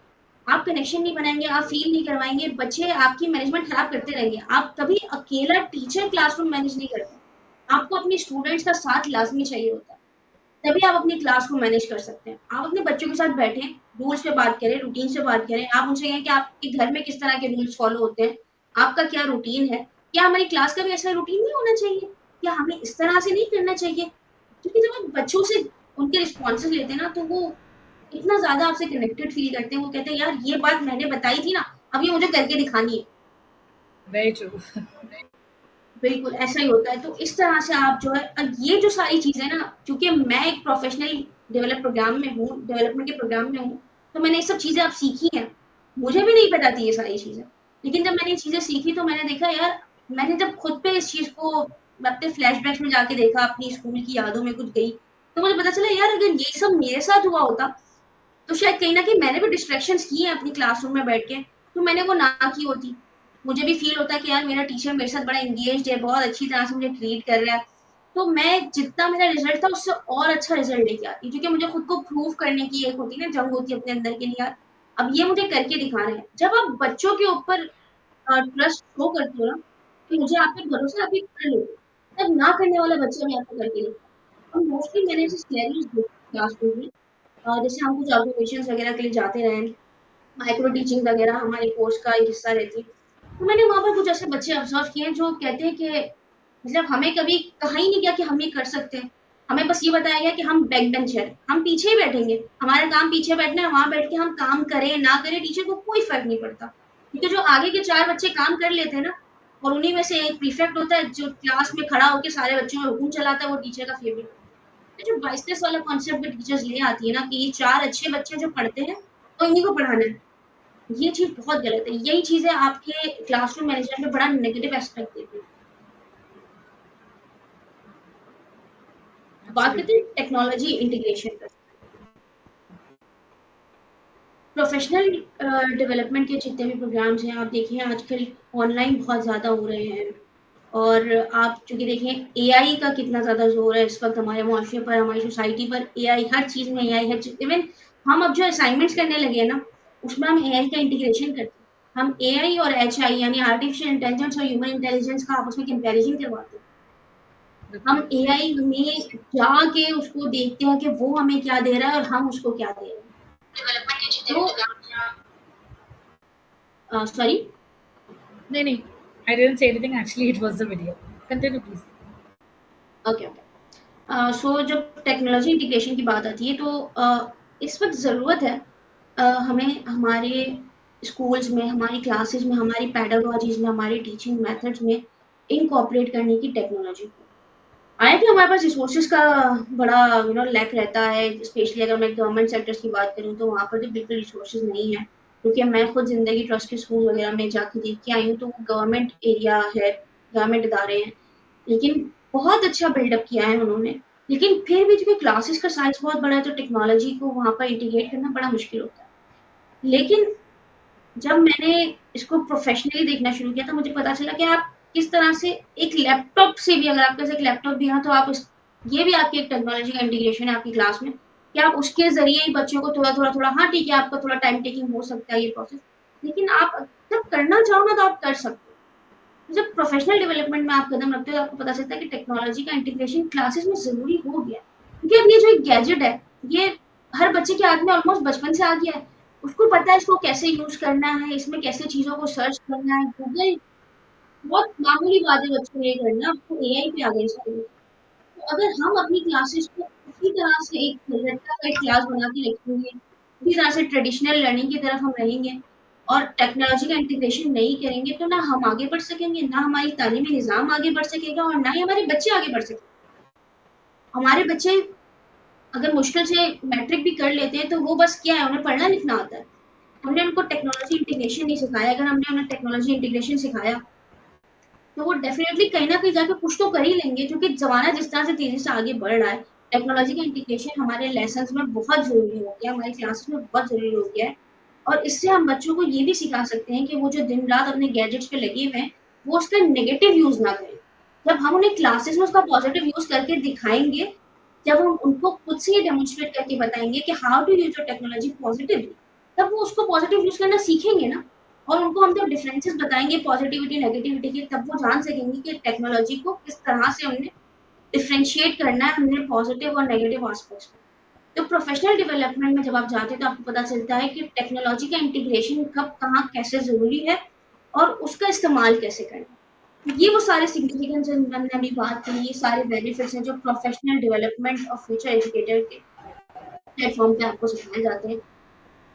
आप कनेक्शन नहीं बनाएंगे, आप फील नहीं करवाएंगे, बच्चे आपकी मैनेजमेंट खराब करते रहेंगे। आप कभी अकेला टीचर क्लासरूम मैनेज नहीं करते, आपको अपने स्टूडेंट्स का साथ लाजमी चाहिए होता है, तभी आप अपनी क्लास को मैनेज कर सकते हैं। आप अपने बच्चों के साथ बैठें, रूल्स पे बात करें, रूटीन से बात करें, आप उनसे कहें कि आपके घर में किस तरह के रूल्स फॉलो होते हैं, आपका क्या रूटीन है, क्या हमारी क्लास का भी ऐसा रूटीन नहीं होना चाहिए, क्या हमें इस तरह से नहीं करना चाहिए। क्योंकि जब आप बच्चों से उनके रिस्पॉन्सेज लेते हैं ना, तो वो इतना ज्यादा आपसे कनेक्टेड फील करते हैं, वो कहते हैं यार ये बात मैंने बताई थी ना, अब ये मुझे करके दिखानी है। Very true. बिल्कुल ऐसा ही होता है। तो इस तरह से आप जो है, ये जो सारी चीजें ना, क्योंकि मैं एक प्रोफेशनल डेवलपमेंट के प्रोग्राम में हूँ, तो मैंने ये सब चीजें अब सीखी हैं। मुझे भी नहीं पता थी ये सारी चीजें, लेकिन जब मैंने ये चीजें सीखी तो मैंने देखा यार, मैंने जब खुद पे इस चीज को अपने फ्लैशबैक में जाके देखा, अपनी स्कूल की यादों में कुछ गई, तो मुझे पता चला यार अगर ये सब मेरे साथ हुआ होता, तो शायद कहीं न कहीं मैंने भी डिस्ट्रैक्शंस किए हैं अपनी क्लासरूम में बैठ के, तो मैंने वो ना की होती। मुझे भी फ़ील होता है कि यार मेरा टीचर मेरे साथ बड़ा एंगेज्ड है, बहुत अच्छी तरह से मुझे ट्रीट कर रहा है। तो मैं जितना मेरा रिज़ल्ट था उससे और अच्छा रिज़ल्ट लेके आती, क्योंकि मुझे खुद को प्रूव करने की एक होती है ना जंग होती है अपने अंदर के लिए, यार अब ये मुझे करके दिखाना है। जब आप बच्चों के ऊपर ट्रस्ट शो करते हो ना, कि मुझे आप पे भरोसा है, आप ये कर लोगे, तब ना करने वाला बच्चा भी आपको करके दिखाता है। और मोस्टली मैंने ऐसे सिनेरियोज़ देखे क्लासरूम में, जैसे हम कुछ ऑब्जर्वेशंस वगैरह के लिए जाते रहे, माइक्रो टीचिंग वगैरह हमारे कोर्स का एक हिस्सा रहती है, तो मैंने वहां पर कुछ ऐसे बच्चे ऑब्जर्व किए जो कहते हैं कि मतलब हमें कभी कहा ही नहीं गया कि हम ये कर सकते हैं। हमें बस ये बताया गया कि हम बैक बेंचर, हम पीछे ही बैठेंगे, हमारा काम पीछे बैठना है, वहां बैठ के हम काम करें ना करें टीचर को कोई फर्क नहीं पड़ता। क्योंकि जो आगे के 4 बच्चे काम कर लेते हैं ना, और उन्हीं में से एक प्रीफेक्ट होता है जो क्लास में खड़ा होके सारे बच्चों में हुकुम चलाता है, वो टीचर का फेवरेट। ये जो 22 वाला कॉन्सेप्ट भी टीचर्स ले आती है ना कि ये 4 अच्छे बच्चे जो पढ़ते हैं, तो इन्हीं को पढ़ाना है। ये चीज़ बहुत गलत है। यही चीज़ें आपके क्लासरूम मैनेजमेंट में बड़ा नेगेटिव एस्पेक्ट देती है। बात करते एब्सोल्युटली। हैं टेक्नोलॉजी इंटीग्रेशन पर। प्रोफेशनल डेवलपमेंट के जितने भी प्रोग्राम्स हैं, आप देखिए आजकल ऑनलाइन बहुत ज़्यादा हो रहे हैं। और आप चूँकि देखें एआई का कितना ज़्यादा ज़ोर है इस वक़्त हमारे मुआशरे पर, हमारी सोसाइटी पर। एआई हर चीज़ में एआई है। इवन हम अब जो असाइनमेंट्स करने लगे हैं ना, उसमें हम एआई का इंटीग्रेशन करते हैं। हम एआई और एचआई यानी आर्टिफिशियल इंटेलिजेंस और ह्यूमन इंटेलिजेंस का आपस में कंपैरिज़न करवाते हैं। हम बिल्कुल सही। एआई में जाके उसको देखते हैं कि वो हमें क्या दे रहा है और हम उसको क्या दे रहे हैं। डेवलपमेंट के जितने भी तो प्रोग्राम्स हैं। सॉरी। नहीं नहीं, I didn't say anything, actually it was the video. Continue please. Okay, okay. So जब टेक्नोलॉजी इंटीग्रेशन की बात आती है तो इस वक़्त ज़रूरत है हमें हमारे स्कूल्स में, हमारी क्लासेस में, हमारी पेडागॉजीज़ में, हमारी टीचिंग मेथड्स में इनकॉर्पोरेट करने की टेक्नोलॉजी को। हालाँकि हमारे पास रिसोर्सेज़ का बड़ा लैक रहता है, स्पेशली अगर मैं गवर्नमेंट सेक्टर्स की बात करूँ तो वहाँ पर तो बिल्कुल रिसोर्सेज़ नहीं है। क्योंकि मैं खुद ज़िंदगी ट्रस्ट के स्कूल वगैरह में जाके देख के आई हूँ, तो वो गवर्नमेंट एरिया है, गवर्नमेंट इदारे हैं। लेकिन बहुत अच्छा बिल्डअप किया है उन्होंने। लेकिन फिर भी चूँकि क्लासेस का साइज़ बहुत बड़ा है, तो टेक्नोलॉजी को वहाँ पर इंटीग्रेट करना बड़ा मुश्किल होता है। लेकिन जब मैंने इसको प्रोफ़ेशनली देखना शुरू किया, तो मुझे पता चला कि आप किस तरह से एक लैपटॉप से भी, अगर आपके पास एक लैपटॉप भी है, तो आप उस ये भी आपकी एक टेक्नोलॉजी का इंटीग्रेशन है आपकी क्लास में, कि आप उसके ज़रिए ही बच्चों को थोड़ा-थोड़ा हाँ, ठीक है, आपका थोड़ा टाइम टेकिंग हो सकता है ये प्रोसेस, लेकिन आप जब करना चाहो ना, तो आप कर सकते हो। जब प्रोफेशनल डेवलपमेंट में आप कदम रखते हो, तो आपको पता चलता है कि टेक्नोलॉजी का इंटीग्रेशन क्लासेस में ज़रूरी हो गया है। क्योंकि अब ये जो एक गैजेट है, ये हर बच्चे के हाथ में ऑलमोस्ट बचपन से आ गया है। उसको पता है इसको कैसे यूज़ करना है, इसमें कैसे चीज़ों को सर्च करना है। गूगल बहुत मामूली बात है बच्चों के लिए करना, अब तो एआई पे आ गए सारे बच्चे। तो अगर हम अपनी क्लासेस को उसी तरह से एक रट्टा का एक क्लास बना के रखेंगे, उसी तरह से ट्रेडिशनल लर्निंग की तरफ हम रहेंगे और टेक्नोलॉजी का इंटीग्रेशन नहीं करेंगे, तो ना हम आगे बढ़ सकेंगे, ना हमारी तालीमी निज़ाम आगे बढ़ सकेगा और ना ही हमारे बच्चे आगे बढ़ सकेंगे। हमारे बच्चे अगर मुश्किल से मैट्रिक भी कर लेते हैं, तो वो बस क्या है, उन्हें पढ़ना-लिखना आता है। हमने उनको टेक्नोलॉजी इंटीग्रेशन नहीं सिखाया। अगर हमने उन्हें टेक्नोलॉजी इंटीग्रेशन सिखाया, तो वो डेफ़िनेटली कहीं न कहीं जाके कुछ तो कर ही लेंगे, क्योंकि ज़माना जिस तरह से तेज़ी से आगे बढ़ रहा है, टेक्नोलॉजी का इंटीग्रेशन हमारे लेसन्स में बहुत ज़रूरी हो गया है, हमारी क्लासेस में बहुत ज़रूरी हो गया है। और इससे हम बच्चों को ये भी सिखा सकते हैं कि वो जो दिन-रात अपने गैजेट्स पे लगे हुए हैं, वो उसका नेगेटिव यूज़ ना करें। जब हम उन्हें क्लासेस में उसका पॉज़िटिव यूज़ करके दिखाएँगे, जब हम उनको खुद से ये डेमोन्स्ट्रेट करके बताएँगे कि how to use your technology positively, तब वो उसको पॉज़िटिव यूज़ करना सीखेंगे ना। और उनको हम जब डिफरेंसेस बताएँगे पॉज़िटिविटी, नेगेटिविटी के, तब वो जान सकेंगे कि टेक्नोलॉजी को किस तरह से हमने डिफरेंशिएट करना है, हमने पॉज़िटिव और नेगेटिव एस्पेक्ट्स में। तो प्रोफ़ेशनल डेवलपमेंट में जब आप जाते हैं, तो आपको पता चलता है कि टेक्नोलॉजी का इंटीग्रेशन कब, कहाँ, कैसे ज़रूरी है और उसका इस्तेमाल कैसे करना है। तो ये वो सारे सिग्निफिकेंस हैं जिनकी हमने अभी बात की, ये सारे बेनिफिट्स हैं जो प्रोफ़ेशनल डेवलपमेंट और फ्यूचर एजुकेटर के प्लेटफ़ॉर्म पे आपको सिखाए जाते हैं।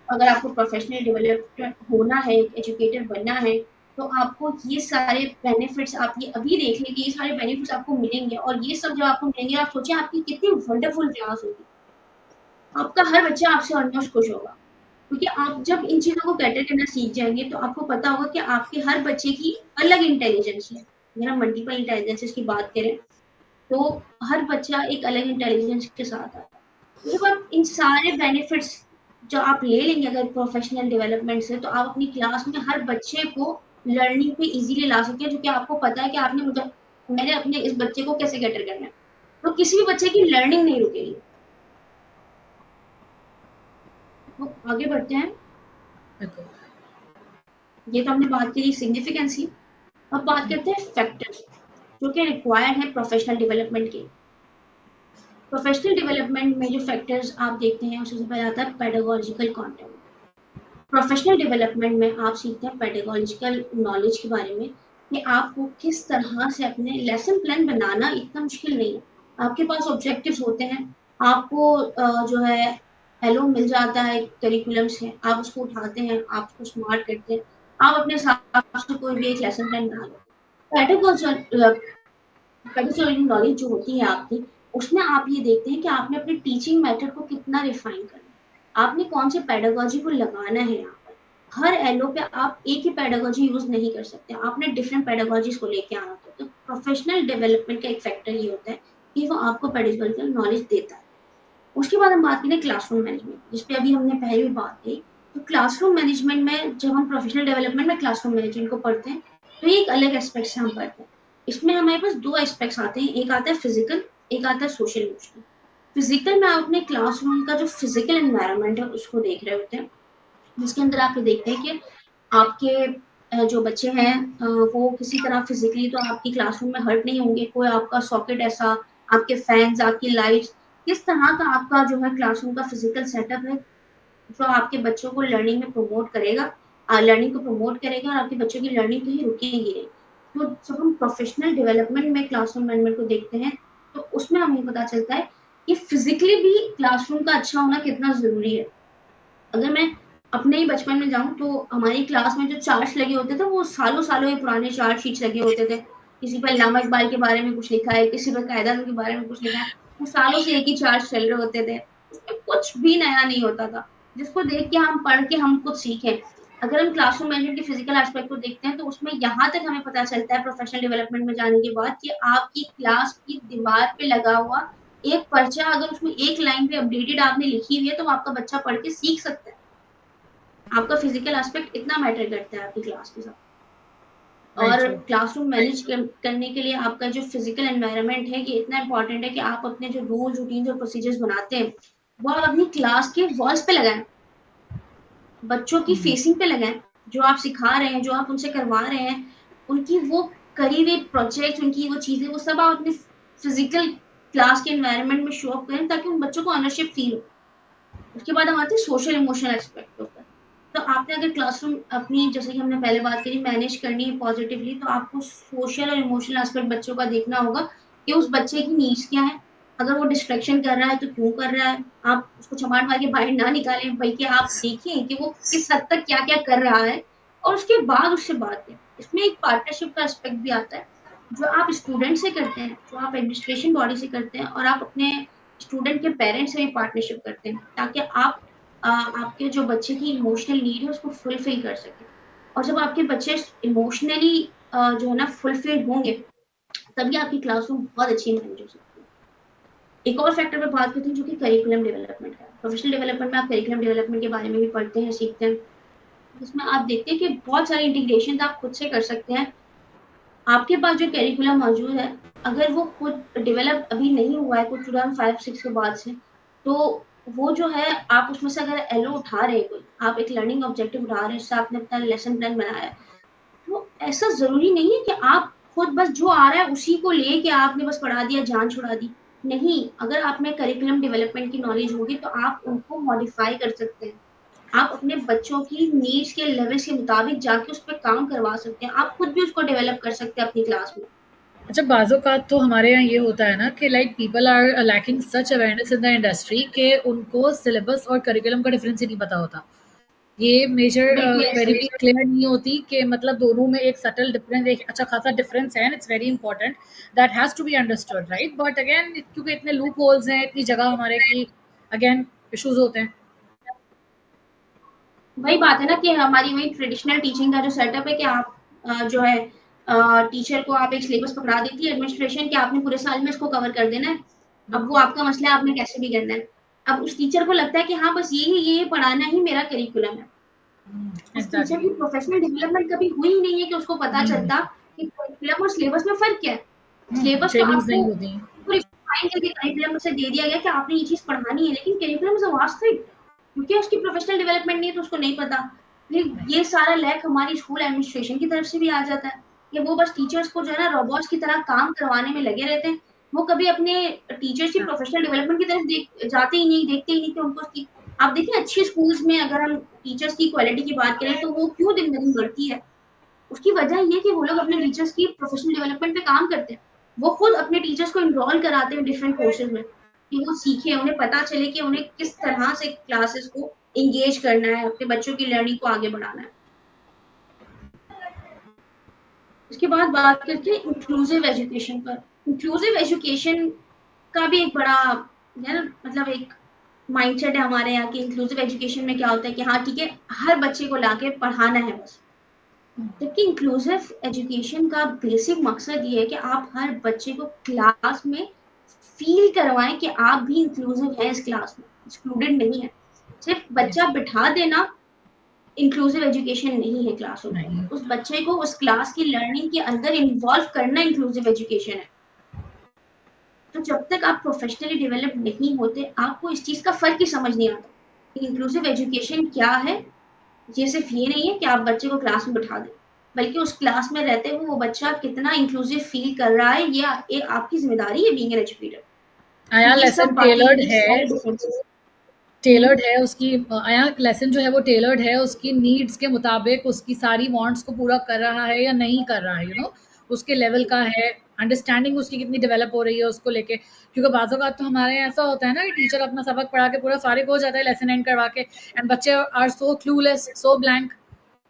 अगर आपको प्रोफेशनल डेवलप्ड होना है, एजुकेटर बनना है, तो आपको ये सारे बेनिफिट्स, आप ये अभी देख लें कि ये सारे बेनिफिट्स आपको मिलेंगे, और ये सब जब आपको मिलेंगे, आप सोचिए आपकी कितनी वंडरफुल क्लास होगी। आपका हर बच्चा आपसे ऑलमोस्ट खुश होगा। क्योंकि आप जब इन चीज़ों को कैटर करना सीख जाएँगे, तो आपको पता होगा कि आपके हर बच्चे की अलग इंटेलिजेंस है। अगर हम मल्टीपल इंटेलिजेंसेस की बात करें, तो हर बच्चा एक अलग इंटेलिजेंस के साथ आता है। तो जब आप इन सारे बेनिफिट्स जो आप ले लेंगे अगर प्रोफेशनल डेवलपमेंट से, तो आप अपनी क्लास में हर बच्चे को लर्निंग पे इज़िली ला सकते हैं, जो कि आपको पता है कि आपने मतलब मैंने अपने इस बच्चे को कैसे कैटर करना है। तो किसी भी बच्चे की लर्निंग नहीं रुकेगी। तो आगे बढ़ते हैं। बिल्कुल। ये तो हमने बात की सिग्निफिकेंस की। अब बात करते हैं फैक्टर्स जो कि रिक्वायर्ड है प्रोफेशनल डेवलपमेंट के। प्रोफेशनल डेवलपमेंट में जो फैक्टर्स आप देखते हैं, उसमें सबसे पहले आता है पेडागोजिकल कंटेंट। प्रोफेशनल डेवलपमेंट में आप सीखते हैं पेडागोजिकल नॉलेज के बारे में, कि आपको किस तरह से अपने लेसन प्लान बनाना इतना मुश्किल नहीं है। आपके पास ऑब्जेक्टिव्स होते हैं, आपको जो है एलो मिल जाता है करिकुलम से, आप उसको उठाते हैं, आप उसको स्मार्ट करते हैं, आप अपने हिसाब से कोई भी एक लेसन प्लान बना लो। पेडागोजी पेडागोजी नॉलेज जो होती है आपकी, उसमें आप ये देखते हैं कि आपने अपने टीचिंग मेथड को कितना रिफाइन करना है, आपने कौन से पेडागोजी को लगाना है यहाँ पर। हर एलओ पे आप एक ही पेडागोजी यूज नहीं कर सकते, आपने डिफरेंट पेडागोजीज को लेके आना होता है। तो प्रोफेशनल डेवलपमेंट का एक फैक्टर ये होता है कि वो आपको पेडागोजिकल नॉलेज देता है। उसके बाद हम बात करें क्लासरूम मैनेजमेंट, जिस पे अभी हमने पहले भी बात की। तो क्लासरूम मैनेजमेंट में जब हम प्रोफेशनल डेवलपमेंट में क्लासरूम मैनेजमेंट को पढ़ते हैं, तो ये एक अलग एस्पेक्ट से हम पढ़ते हैं। इसमें हमारे पास दो एस्पेक्ट्स आते हैं, एक आता है फिजिकल, एक आता है सोशल इमोशनल। फिजिकल में आप अपने क्लासरूम का जो फिजिकल एनवायरनमेंट है उसको देख रहे होते हैं, जिसके अंदर आप ये देखते हैं कि आपके जो बच्चे हैं वो किसी तरह फिजिकली तो आपकी क्लासरूम में हर्ट नहीं होंगे, कोई आपका सॉकेट ऐसा, आपके फैंस, आपकी लाइट्स, किस तरह का आपका जो है क्लासरूम का फिजिकल सेटअप है जो आपके बच्चों को लर्निंग में प्रमोट करेगा, लर्निंग को प्रमोट करेगा और आपके बच्चों की लर्निंग कहीं रुकेगी नहीं। तो जब हम प्रोफेशनल डेवलपमेंट में क्लासरूम मैनेजमेंट को देखते हैं, तो उसमें हमें पता चलता है कि फिजिकली भी क्लासरूम का अच्छा होना कितना जरूरी है। अगर मैं अपने ही बचपन में जाऊं तो हमारी क्लास में जो चार्ट्स लगे होते थे वो सालों सालों ये पुराने चार्ट शीट्स लगे होते थे। किसी पर लामा इकबाल के बारे में कुछ लिखा है, किसी पर कायदा के बारे में कुछ लिखा है, वो सालों से एक ही चार्ट चल रहे होते थे, उसमें कुछ भी नया नहीं होता था जिसको देख के हम पढ़ के हम कुछ सीखें। अगर हम क्लासरूम मैनेजमेंट के फिजिकल एस्पेक्ट को देखते हैं तो उसमें यहाँ तक हमें पता चलता है प्रोफेशनल डेवलपमेंट में जाने के बाद कि आपकी क्लास की दीवार पे लगा हुआ एक पर्चा अगर उसमें एक लाइन पे अपडेटेड आपने लिखी हुई है तो आपका बच्चा पढ़ के सीख सकता है। आपका फिजिकल एस्पेक्ट इतना मैटर करता है आपकी क्लास के साथ। वेरी और ट्रू। क्लासरूम मैनेज करने के लिए आपका जो फिजिकल एनवायरनमेंट है ये इतना इंपॉर्टेंट है कि आप अपने जो रूल रूटीन और प्रोसीजर्स बनाते हैं वो आप अपनी क्लास के वॉल्स पे लगाएं, बच्चों की फेसिंग पे लगाएं। जो आप सिखा रहे हैं, जो आप उनसे करवा रहे हैं, उनकी वो करी हुई प्रोजेक्ट, उनकी वो चीजें, वो सब आप अपने फिजिकल क्लास के एनवायरनमेंट में शो अप करें ताकि उन बच्चों को ऑनरशिप फील हो। उसके बाद हम आते हैं सोशल इमोशनल एस्पेक्ट के ऊपर। तो आपने अगर क्लासरूम अपनी, जैसे कि हमने पहले बात करी, मैनेज करनी है पॉजिटिवली, तो आपको सोशल और इमोशनल एस्पेक्ट बच्चों का देखना होगा कि उस बच्चे की नीड्स क्या है। अगर वो डिस्ट्रैक्शन कर रहा है तो क्यों कर रहा है, आप उसको चमाट मार के बाहर ना निकालें, बल्कि आप देखें कि वो किस हद तक क्या क्या कर रहा है और उसके बाद उससे बात करें। इसमें एक पार्टनरशिप का एस्पेक्ट भी आता है जो आप स्टूडेंट से करते हैं, जो आप एडमिनिस्ट्रेशन बॉडी से करते हैं और आप अपने स्टूडेंट के पेरेंट्स से भी पार्टनरशिप करते हैं ताकि आप आपके जो बच्चे की इमोशनल नीड है उसको फुलफिल कर सके। और जब आपके बच्चे इमोशनली जो है ना फुलफिल होंगे, तभी आपकी क्लासरूम बहुत अच्छी मैनेज हो सकती है। एक और फैक्टर पे बात करते हैं जो कि करिकुलम डेवलपमेंट का है। प्रोफेशनल डेवलपमेंट में आप करिकुलम डेवलपमेंट के बारे में भी पढ़ते हैं, सीखते हैं। उसमें आप देखते हैं कि बहुत सारी इंटीग्रेशन आप खुद से कर सकते हैं। आपके पास जो करिकुलम मौजूद है, अगर वो खुद डेवलप अभी नहीं हुआ है कुछ 2005-6 के बाद से, तो वो जो है आप उसमें से अगर एलओ उठा रहे हैं कोई, आप एक लर्निंग ऑब्जेक्टिव उठा रहे हैं, उससे आपने अपना लेसन प्लान बनाया है, तो ऐसा ज़रूरी नहीं है कि आप खुद बस जो आ रहा है उसी को लेके आपने बस पढ़ा दिया, जान छुड़ा दी। नहीं, अगर आप में करिकुलम डेवलपमेंट की नॉलेज होगी तो आप उनको मॉडिफाई कर सकते हैं। आप अपने बच्चों की नीड्स के लेवल्स के मुताबिक जाके उस पे काम करवा सकते हैं। आप खुद भी उसको डेवलप कर सकते हैं अपनी क्लास में। अच्छा, बाज़-औक़ात तो हमारे यहाँ ये होता है ना कि like people are lacking such awareness in the industry कि उनको सिलेबस और करिकुलम का डिफरेंस ही नहीं पता होता। ये मेजर बिल्कुल ऐसा क्वेरी ही। भी क्लियर नहीं होती कि मतलब दोनों में एक सटल डिफरेंस, एक अच्छा खासा डिफरेंस है, and it's very important, that has to be understood, right? But again क्योंकि इतने लूप होल्स हैं, इतनी जगह हमारे की अगेन इश्यूज होते हैं। वही बात है ना कि हमारी वही ट्रेडिशनल टीचिंग का जो सेटअप है कि आप जो है टीचर को आप एक सिलेबस पकड़ा देती है एडमिनिस्ट्रेशन कि आपने पूरे साल में इसको कवर कर देना है। अब वो आपका मसला है, आपने कैसे भी करना है। अब उस टीचर को लगता है कि हाँ बस ये पढ़ाना ही मेरा करिकुलम है। उस टीचर की एग्जैक्टली। प्रोफेशनल डेवलपमेंट कभी हुई ही नहीं है कि उसको पता चलता कि करिकुलम और सिलेबस में फ़र्क क्या है। सिलेबस तो ट्रेनिंग्स आपको नहीं होती। पूरी फाइन करके करिकुलम से दे दिया गया कि आपने ये चीज़ पढ़ानी है, लेकिन curriculum is a vast thing. क्योंकि उसकी प्रोफेशनल डेवलपमेंट नहीं है तो उसको नहीं पता। ये सारा लैक हमारी स्कूल एडमिनिस्ट्रेशन की तरफ से भी आ जाता है कि वो बस टीचर्स को जो है ना रोबोट्स की तरह काम करवाने में लगे रहते हैं। वो कभी अपने टीचर्स की प्रोफेशनल डेवलपमेंट की तरफ जाते ही नहीं, देखते ही नहीं कि उनको उसकी, आप देखिए अच्छे स्कूल्स में अगर हम टीचर्स की क्वालिटी की बात करें तो वो क्यों दिन ब दिन बढ़ती है। उसकी वजह ये है कि वो लोग अपने टीचर्स की प्रोफेशनल डेवलपमेंट पे काम करते हैं। वो खुद अपने टीचर्स को इनरोल कराते हैं डिफरेंट कोर्सेज में कि वो सीखें, उन्हें पता चले कि उन्हें किस तरह से क्लासेस को एंगेज करना है, अपने बच्चों की लर्निंग को आगे बढ़ाना है। उसके बाद बात करते हैं इंक्लूसिव एजुकेशन पर। इंक्लूसिव एजुकेशन का भी एक बड़ा है ना, मतलब एक माइंडसेट है हमारे यहाँ की। इंक्लूसिव एजुकेशन में क्या होता है कि हाँ ठीक है, हर बच्चे को लाके पढ़ाना है बस। जबकि इंक्लूसिव एजुकेशन का बेसिक मकसद ये है कि आप हर बच्चे को क्लास में फील करवाएं कि आप भी इंक्लूसिव हैं इस क्लास में, एक्सक्लूडेड नहीं है। सिर्फ बच्चा Right. बिठा देना इंक्लूसिव एजुकेशन नहीं है क्लासरूम के नहीं अंदर। उस बच्चे को उस क्लास की लर्निंग के अंदर इन्वॉल्व करना इंक्लूसिव एजुकेशन है। तो जब तक आप प्रोफेशनली डेवलप नहीं होते, आपको इस चीज का फर्क ही समझ नहीं आता कि इंक्लूसिव एजुकेशन क्या है। ये सिर्फ ये नहीं है कि आप बच्चे को क्लास में बिठा दें, बल्कि उस क्लास में रहते हुए वो बच्चा कितना इंक्लूसिव फील कर रहा है, ये एक आपकी जिम्मेदारी है बीइंग एन एजुकेटर। तो आया ये लेसन सब बातें, टेलर्ड ये है, सारे डिफरेंसेस। टेलर्ड है उसकी। आया लेसन जो है वो टेलर्ड है उसकी नीड्स के मुताबिक, उसकी सारी वांट्स को पूरा कर रहा है या नहीं कर रहा है, उसके लेवल का है। अंडरस्टैंडिंग उसकी कितनी डेवलप हो रही है उसको लेके। क्योंकि बाज़ औक़ात तो हमारे यहाँ ऐसा होता है ना कि टीचर अपना सबक पढ़ा के पूरा फारिग हो जाता है लेसन एंड करवा के, एंड बच्चे are so clueless, so blank.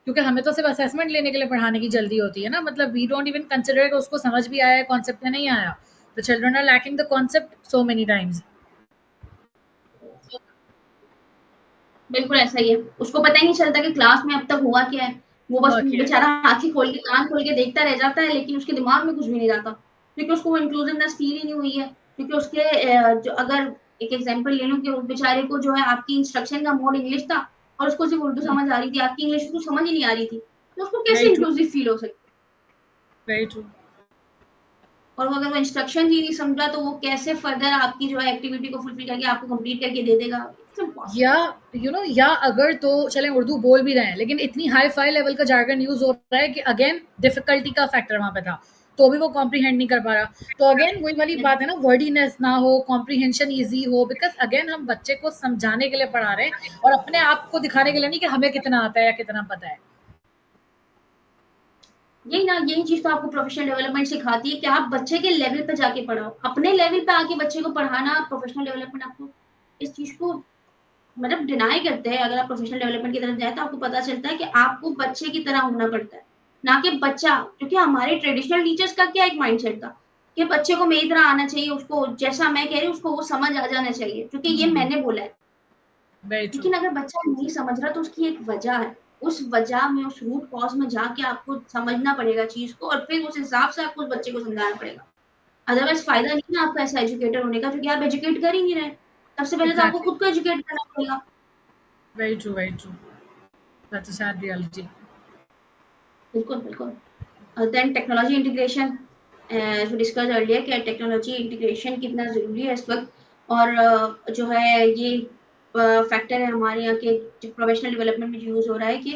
क्योंकि हमें तो सिर्फ असेसमेंट लेने के लिए पढ़ाने की जल्दी होती है ना, मतलब वी डोंट इवन कंसिडर कि उसको समझ भी आया है कॉन्सेप्ट या नहीं आया। The children are lacking the concept so many times. बिल्कुल ऐसा ही है। उसको पता ही नहीं चलता कि क्लास में अब तक हुआ क्या है। वो बस हुआ क्या है? बेचारा आँखें खोल के, कान खोल के देखता रह जाता है, लेकिन उसके दिमाग में कुछ भी नहीं जाता। क्योंकि उसको वो इंक्लूसिवनेस फील ही नहीं हुई है। क्योंकि उसके जो, अगर एक एग्ज़ाम्पल ले लूँ कि उस बेचारे को जो है आपकी इंस्ट्रक्शन का मोड इंग्लिश था और उसको सिर्फ़ उर्दू हुँ, समझ आ रही थी, आपकी इंग्लिश उसको समझ ही नहीं आ रही थी। तो उसको कैसे वेरी ट्रू, इंक्लूसिव फील हो सकता है? Very true. और वो अगर वो इंस्ट्रक्शन ही नहीं समझा, तो वो कैसे फर्दर आपकी जो है एक्टिविटी को फुलफिल करके आपको कंप्लीट करके दे देगा? इट्स या इम्पॉसिबल। या अगर तो चलें उर्दू बोल भी रहे हैं, लेकिन इतनी हाई फाई लेवल का जार्गन यूज हो रहा है कि अगेन डिफिकल्टी का फैक्टर वहां पे था, तो भी वो कॉम्प्रीहेंड नहीं कर पा रहा। तो अगेन वही वाली बात है ना, वर्डीनेस ना हो, कॉम्प्रीहेंशन ईजी हो, बिकॉज अगेन हम बच्चे को समझाने के लिए पढ़ा रहे हैं और अपने आप को दिखाने के लिए नहीं कि हमें कितना आता है या कितना पता है। यही ना, यही चीज़ तो आपको प्रोफेशनल डेवलपमेंट सिखाती है कि आप बच्चे के लेवल पे जाके पढ़ाओ। अपने लेवल पे आके बच्चे को पढ़ाना, प्रोफेशनल डेवलपमेंट आपको इस चीज़ को मतलब डिनाई करते हैं। अगर आप प्रोफेशनल डेवलपमेंट की तरफ जाएँ, तो आपको पता चलता है कि आपको बच्चे की तरह होना पड़ता है, ना कि बच्चा। क्योंकि हमारे ट्रेडिशनल टीचर्स का क्या एक माइंडसेट था कि बच्चे को मेरी तरह आना चाहिए, उसको जैसा मैं कह रही हूँ उसको वो समझ आ जाना चाहिए, क्योंकि ये मैंने बोला है। Very true. लेकिन अगर बच्चा नहीं समझ रहा, तो उसकी एक वजह है। उस वजह में, उस रूट कॉज़ में जाके आपको समझना पड़ेगा चीज़ को, और फिर उस हिसाब से आपको उस बच्चे को समझाना पड़ेगा। अदरवाइज़ फ़ायदा नहीं है आपका ऐसा एजुकेटर होने का, क्योंकि आप एजुकेट कर ही नहीं रहे। सबसे पहले तो आपको एग्जैक्टली, खुद को एजुकेट करना पड़ेगा। Very true, very true. That's a sad reality. बिल्कुल, बिल्कुल। Then technology integration, as we discussed earlier कि टेक्नोलॉजी इंटीग्रेशन कितना ज़रूरी है इस वक़्त। और जो है ये फैक्टर है हमारे यहाँ के जो प्रोफेशनल डेवलपमेंट में यूज़ हो रहा है कि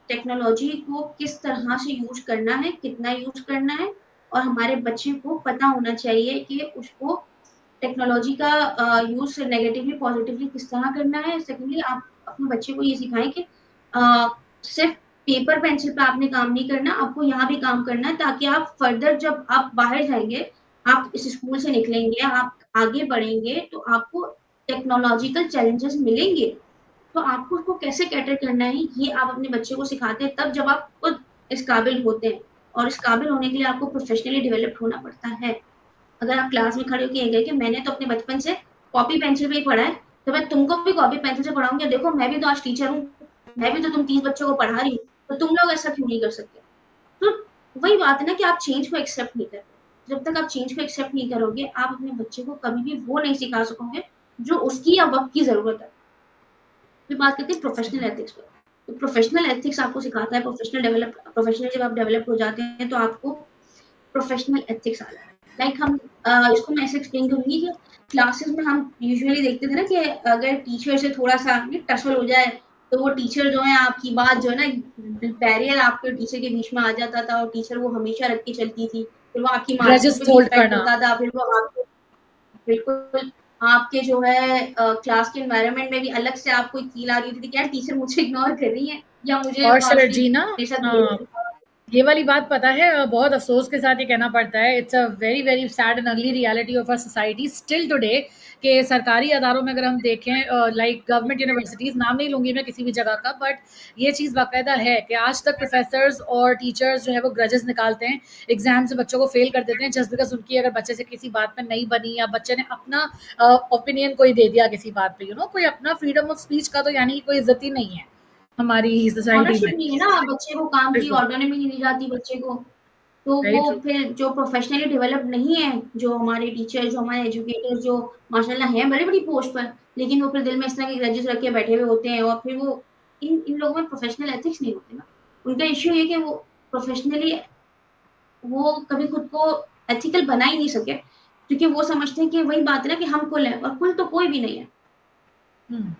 टेक्नोलॉजी को किस तरह से यूज़ करना है, कितना यूज़ करना है, और हमारे बच्चे को पता होना चाहिए कि उसको टेक्नोलॉजी का यूज़ नेगेटिवली, पॉज़िटिवली किस तरह करना है। सेकंडली, आप अपने बच्चे को ये सिखाएँ कि अ, सिर्फ़ पेपर पेंसिल पे आपने काम नहीं करना, आपको यहाँ भी काम करना है, ताकि आप फर्दर जब आप बाहर जाएँगे, आप इस स्कूल से निकलेंगे, आप आगे बढ़ेंगे, तो आपको टेक्नोलॉजिकल चैलेंजेस मिलेंगे। तो आपको उसको कैसे कैटर करना है, ये आप अपने बच्चे को सिखाते हैं तब जब आप खुद इस काबिल होते हैं। और इस काबिल होने के लिए आपको प्रोफ़ेशनली डेवलप्ड होना पड़ता है। अगर आप क्लास में खड़े होके ये कहें कि मैंने तो अपने बचपन से कॉपी पेंसिल पे ही पढ़ा है, तो मैं तुमको भी कॉपी पेंसिल से पढ़ाऊँगी। देखो, मैं भी तो आज टीचर हूँ, मैं भी तो तुम 30 बच्चों को पढ़ा रही हूँ, तो तुम लोग ऐसा क्यों नहीं कर सकते? तो वही बात है ना कि आप चेंज को एक्सेप्ट नहीं कर रहे। जब तक आप चेंज को एक्सेप्ट नहीं करोगे, आप अपने बच्चे को कभी भी वो नहीं सिखा सकोगे, जो उसकी या वक़्त की ज़रूरत है। फिर बात करते हैं प्रोफ़ेशनल एथिक्स पर। तो प्रोफ़ेशनल एथिक्स आपको सिखाता है, प्रोफ़ेशनली जब आप डेवलप हो जाते हैं, तो आपको प्रोफेशनल एथिक्स आ जाता है। लाइक हम इसको मैं ऐसे एक्सप्लेन करूँगी कि क्लासेस में हम यूजुअली देखते थे ना कि अगर टीचर से थोड़ा-सा टसल हो जाए, तो वो टीचर जो है आपकी बात जो है ना, बैरियर आपके टीचर के बीच में आ जाता था, और टीचर वो हमेशा रख के चलती थी। फिर वो आपकी मार्क्सिंग ग्रजेस पे भी होल्ड इफ़ेक्ट करना। होता था, फिर वो आपको बिल्कुल आपके जो है क्लास के एनवायरनमेंट में भी अलग से आपको एक फ़ील आ रही थी कि यार टीचर मुझे इग्नोर कर रही है, या मुझे और हार्शली सर जी ना, मेरे साथ बिहेव कर रही है। ये वाली बात पता है, बहुत अफ़सोस के साथ ये कहना पड़ता है, it's a very, very sad and ugly reality of our society still today, कि सरकारी अदारों में अगर हम देखें, लाइक गवर्नमेंट यूनिवर्सिटीज़, नाम नहीं लूँगी मैं किसी भी जगह का, बट ये चीज़ बाकायदा है कि आज तक प्रोफ़ेसर्स और टीचर्स जो है वो ग्रजेस निकालते हैं, एग्ज़ाम से बच्चों को फ़ेल कर देते हैं जस्ट बिकॉज़ उनकी अगर बच्चे से किसी बात पे नहीं बनी, या बच्चे ने अपना ओपिनियन कोई दे दिया किसी बात पे, कोई अपना फ्रीडम ऑफ स्पीच का तो यानी कि कोई इज़्ज़त ही नहीं है हमारी सोसाइटी ऑनरशिप में। नहीं है ना, बच्चे को काम की बिल्कुल, ऑटोनॉमी नहीं दी जाती बच्चे को। तो वेरी वो ट्रू। फिर जो प्रोफेशनली डेवलप नहीं है, जो हमारे टीचर, जो हमारे एजुकेटर, जो माशाल्लाह हैं बड़ी-बड़ी पोस्ट पर, लेकिन वो फिर दिल में इस तरह के ग्रजेस रख के बैठे हुए होते हैं, और फिर वो इन इन लोगों में प्रोफेशनल एथिक्स नहीं होते ना। उनका इश्यू ये है कि वो प्रोफेशनली वो कभी खुद को एथिकल बना ही नहीं सके, क्योंकि वो समझते हैं कि वही बात है ना कि हम कुल हैं, और कुल तो कोई भी नहीं है। हुँ।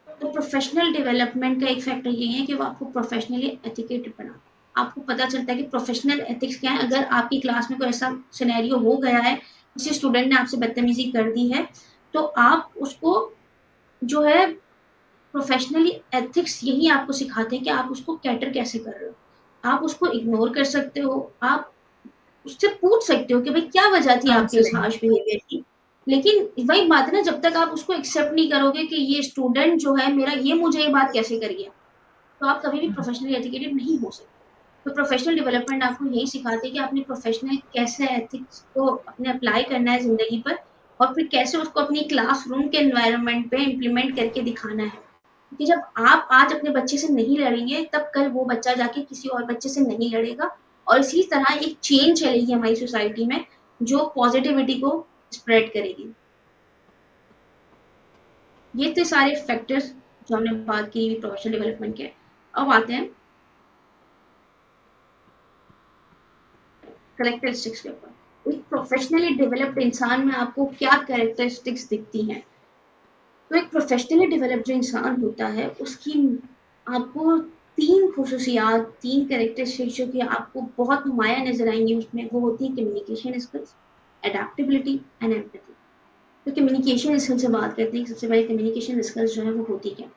तो प्रोफेशनल डेवलपमेंट का एक फैक्टर ये है कि वो आपको प्रोफेशनली एथिकेटेड बनाता है। आपको पता चलता है कि प्रोफेशनल एथिक्स क्या है। अगर आपकी क्लास में कोई ऐसा सिनेरियो हो गया है, किसी स्टूडेंट ने आपसे बदतमीजी कर दी है, तो आप उसको जो है प्रोफेशनली एथिक्स यही आपको सिखाते हैं कि आप उसको कैटर कैसे कर रहे हो। आप उसको इग्नोर कर सकते हो, आप उससे पूछ सकते हो कि भाई क्या वजह थी आपके इस काउंसलिंग। हार्श बिहेवियर की। लेकिन वही बात है ना, जब तक आप उसको एक्सेप्ट नहीं करोगे कि ये स्टूडेंट जो है मेरा, ये मुझे ये बात कैसे कर गया, तो आप कभी भी हुँ, प्रोफेशनली एजुकेटेड नहीं हो सकते। तो प्रोफेशनल डेवलपमेंट आपको यही सिखाती है कि आपने प्रोफेशनल कैसे एथिक्स को अपने अप्लाई करना है ज़िंदगी पर, और फिर कैसे उसको अपनी क्लासरूम के एनवायरनमेंट पे इम्प्लीमेंट करके दिखाना है। क्योंकि जब आप आज अपने बच्चे से नहीं लड़ेंगे, तब कल वो बच्चा जाके किसी और बच्चे से नहीं लड़ेगा, और इसी तरह एक चेन चलेगी हमारी सोसाइटी में, जो पॉजिटिविटी को स्प्रेड करेगी। ये थे सारे फैक्टर्स जो हमने बात की प्रोफेशनल डेवलपमेंट के। अब आते हैं कैरेक्टरिस्टिक्स के ऊपर। एक प्रोफेशनली डेवलप्ड इंसान में आपको क्या कैरेक्टरिस्टिक्स दिखती हैं? तो एक प्रोफेशनली डेवलप्ड जो इंसान होता है, उसकी आपको 3 ख़ुसूसियात, 3 कैरेक्टरिस्टिक्स जो कि आपको बहुत नुमायाँ नज़र आएँगी उसमें, वो होती है communication skills, adaptability and empathy. तो कम्युनिकेशन स्किल से बात करते हैं, सबसे पहले कम्युनिकेशन स्किल्स जो है वो होती क्या है?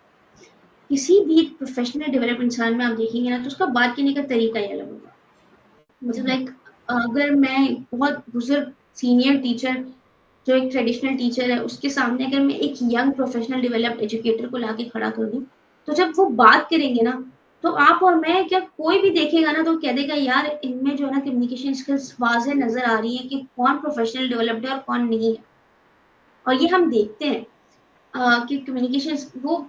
किसी भी प्रोफेशनल डेवलप्ड इंसान में आप देखेंगे ना, तो उसका बात करने का तरीका ही अलग होगा। मतलब लाइक अगर मैं बहुत बुजुर्ग सीनियर टीचर, जो एक ट्रेडिशनल टीचर है, उसके सामने अगर मैं एक यंग प्रोफेशनल डेवलप्ड एजुकेटर को लाके खड़ा कर दूं, तो जब वो बात करेंगे ना, तो आप और मैं क्या, कोई भी देखेगा ना तो कह देगा यार इनमें जो है ना कम्युनिकेशन स्किल्स वाज़ेह नजर आ रही है कि कौन प्रोफेशनल डेवलप्ड है और कौन नहीं है। और ये हम देखते हैं कि कम्युनिकेशन वो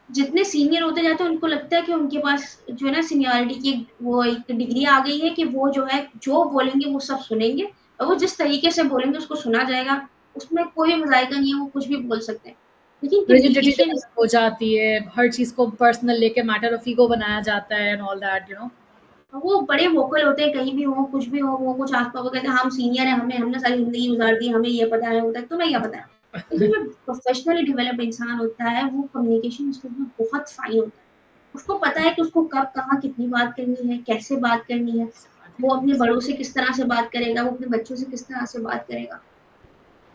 जितने सीनियर होते जाते हैं, उनको लगता है कि उनके पास जो है ना सीनियरिटी की वो एक डिग्री आ गई है कि वो जो है जो बोलेंगे वो सब सुनेंगे, और वो जिस तरीके से बोलेंगे उसको सुना जाएगा। उसमें कोई मज़ाइका नहीं है, वो कुछ भी बोल सकते हैं। लेकिन रिजिडिटी कम्युनिकेशन डेवलप हो जाती है, हर चीज़ को पर्सनल लेके मैटर ऑफ ईगो बनाया जाता है एंड ऑल दैट। वो बड़े वोकल होते हैं, कहीं भी हो, कुछ भी हो, वो कुछ आस-पास वो कहते हैं हम सीनियर हैं, हमने सारी ज़िंदगी गुज़ार दी, हमें ये पता है, वो तक तुम्हें क्या पता है? लेकिन जो प्रोफेशनली डेवलप्ड इंसान होता है, वो कम्युनिकेशन स्किल्स में बहुत फाइन होता है। उसको पता है कि उसको कब, कहाँ, कितनी बात करनी है, कैसे बात करनी है। वो अपने बड़ों से किस तरह से बात करेगा, वो अपने बच्चों से किस तरह से बात करेगा।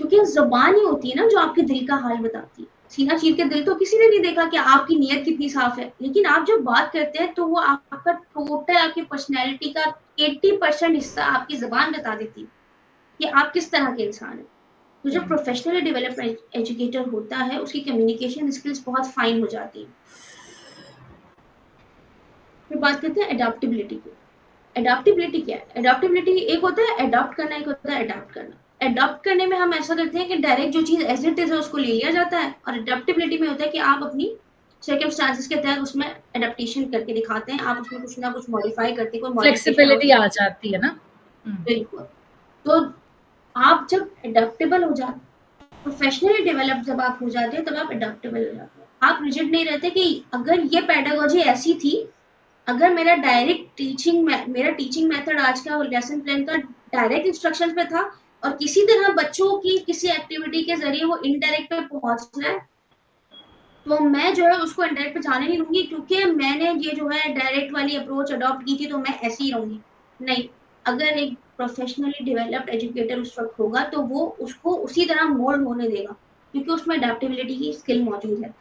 क्योंकि ज़ुबान ही होती है ना जो आपके दिल का हाल बताती है। सीना चीर के दिल तो किसी ने नहीं देखा कि आपकी नीयत कितनी साफ है। लेकिन आप जब बात करते हैं तो वो आपका टोटल आपकी पर्सनैलिटी का 80% हिस्सा आपकी ज़ुबान बता देती है कि आप किस तरह के इंसान हैं। तो जो प्रोफेशनली डेवलप्ड एजुकेटर होता है, उसकी कम्युनिकेशन स्किल्स बहुत फाइन हो जाती हैं। फिर बात करते हैं एडैप्टेबिलिटी की। एडैप्टेबिलिटी क्या है? एडैप्टेबिलिटी एक होता है एडॉप्ट करना, एक होता है एडॉप्ट करना। एडॉप्ट करने में हम ऐसा करते हैं कि डायरेक्ट जो चीज़ एज़ इट इज़ है उसको ले लिया जाता है, और एडैप्टेबिलिटी में होता है कि आप अपनी सर्कमस्टेंसेस के तहत उसमें एडaptation करके दिखाते हैं। आप उसमें कुछ ना कुछ मॉडिफ़ाई करते हैं, कोई मॉडिफ़िकेशन फ्लेक्सिबिलिटी होती है। आ जाती है ना। हुँ। बिल्कुल। तो आप जब एडैप्टेबल हो जाते, प्रोफेशनली डेवलप जब आप हो जाते हैं, तब आप एडैप्टेबल हो जाते हैं। आप रिजिड नहीं रहते कि अगर ये पेडागोजी ऐसी थी, अगर मेरा टीचिंग मेथड आज का लेसन प्लान का डायरेक्ट इंस्ट्रक्शन पे था, और किसी तरह बच्चों की किसी एक्टिविटी के जरिए वो इनडायरेक्ट पे पहुंच रहा है, तो मैं जो है उसको इनडायरेक्ट पे जाने नहीं दूंगी, क्योंकि मैंने ये जो है डायरेक्ट वाली अप्रोच अडॉप्ट की थी, तो मैं ऐसी ही रहूंगी। नहीं, अगर एक प्रोफेशनली डेवलप्ड एजुकेटर उस वक्त होगा, तो वो उसको उसी तरह मोल्ड होने देगा, क्योंकि उसमें अडेप्टेबिलिटी की स्किल मौजूद है।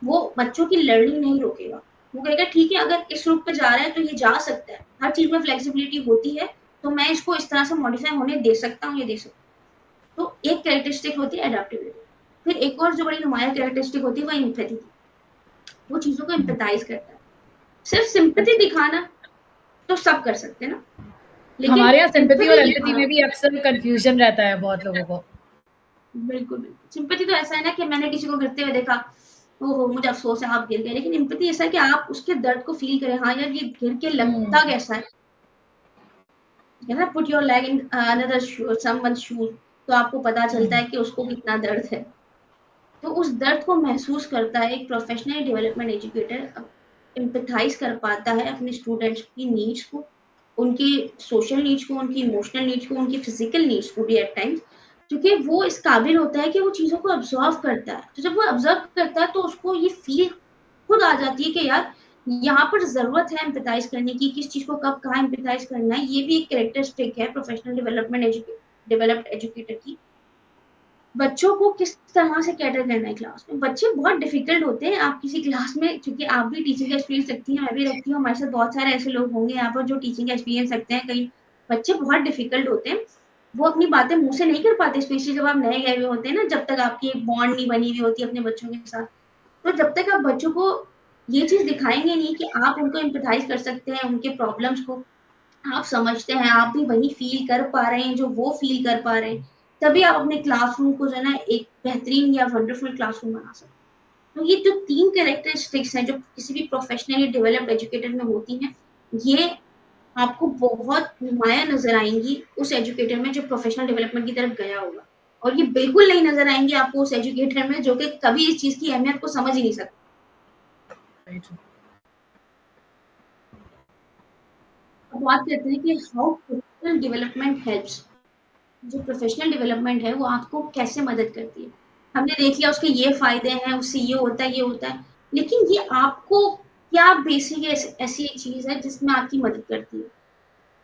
वो बच्चों की लर्निंग नहीं रोकेगा। वो कहेगा ठीक है, अगर इस रूट पे जा रहा है तो ये जा सकता है, हर चीज में फ्लेक्सिबिलिटी होती है, तो मैं इसको इस तरह से मॉडिफाई होने दे सकता हूँ, ये दे सकता हूँ। तो एक कैरेक्टरिस्टिक होती है अडेप्टेबिलिटी। फिर एक और जो बड़ी नुमाया कैरेक्टरिस्टिक होती है वो एम्पैथी। वो चीजों को एम्पैथाइज करता है। सिर्फ सिंपैथी अच्छा। दिखाना तो सब कर सकते हैं ना, लेकिन हमारे यहाँ सिंपैथी और एम्पैथी एम्पैथी दिखाना। में भी अक्सर कंफ्यूजन रहता है बहुत लोगों को। बिल्कुल, बिल्कुल। सिंपैथी तो ऐसा है ना कि मैंने किसी को गिरते हुए देखा, ओहो! मुझे अफ़सोस है आप गिर गए। लेकिन एम्पैथी ऐसा है कि आप उसके दर्द को फ़ील करें, हाँ यार ये गिर के हुँ, लगता कैसा है ना? Put your leg in another shoe someone's shoes, तो आपको पता चलता है कि उसको कितना दर्द है। तो उस दर्द को महसूस करता है एक प्रोफ़ेशनल डेवलपमेंट एजुकेटर, एम्पैथाइज़ कर पाता है अपने स्टूडेंट्स की नीड्स को, उनकी सोशल नीड्स को, उनकी इमोशनल नीड्स को, उनकी फिज़िकल नीड्स को भी एट टाइम्स, क्योंकि वो इस काबिल होता है कि वो चीज़ों को ऑब्ज़र्व करता है। तो जब वो ऑब्ज़र्व करता है तो उसको ये फ़ील खुद आ जाती है कि यार यहाँ पर ज़रूरत है एम्पैथाइज़ करने की, किस चीज़ को कब कहाँ एम्पैथाइज़ करना है, ये भी एक कैरेक्टरिस्टिक है प्रोफ़ेशनल डेवलप्ड एजुकेटर की। बच्चों को किस तरह से कैटर करना है क्लास में। बच्चे बहुत डिफिकल्ट होते हैं। आप किसी क्लास में, क्योंकि आप भी टीचिंग का एक्सपीरियंस रखती हैं, मैं भी रखती हूँ, हमारे साथ बहुत सारे ऐसे लोग होंगे यहाँ पर जो टीचिंग का एक्सपीरियंस रखते हैं। कई बच्चे बहुत डिफिकल्ट होते हैं। वो अपनी बातें मुँह से नहीं कर पाते, स्पेशली जब आप नए गए हुए होते हैं ना, जब तक आपकी एक बॉन्ड नहीं बनी हुई होती अपने बच्चों के साथ। तो जब तक आप बच्चों को ये चीज़ दिखाएँगे नहीं कि आप उनको एम्पैथाइज़ कर सकते हैं, उनके प्रॉब्लम्स को आप समझते हैं, आप भी वही फ़ील कर पा रहे हैं जो वो फ़ील कर पा रहे हैं, तभी आप अपने क्लासरूम को जो है ना एक बेहतरीन या वंडरफुल क्लासरूम बना सकते हैं। तो ये जो 3 कैरेक्टरिस्टिक्स हैं जो किसी भी प्रोफेशनली डेवलप्ड एजुकेटर में होती हैं, ये आपको बहुत नुमायाँ नज़र आएँगी उस एजुकेटर में जो प्रोफेशनल डेवलपमेंट की तरफ गया होगा। और ये बिल्कुल नहीं नज़र आएँगी आपको उस एजुकेटर में जो कि कभी इस चीज़ की अहमियत को समझ ही नहीं सकता। Very true. अब बात करते हैं कि हाउ प्रोफेशनल डेवलपमेंट हेल्प्स। जो प्रोफेशनल डेवलपमेंट है वो आपको कैसे मदद करती है। हमने देख लिया उसके ये फायदे हैं, उससे ये होता है, ये होता है, लेकिन ये आपको क्या बेसिक ऐसी एक चीज है जिसमें आपकी मदद करती है।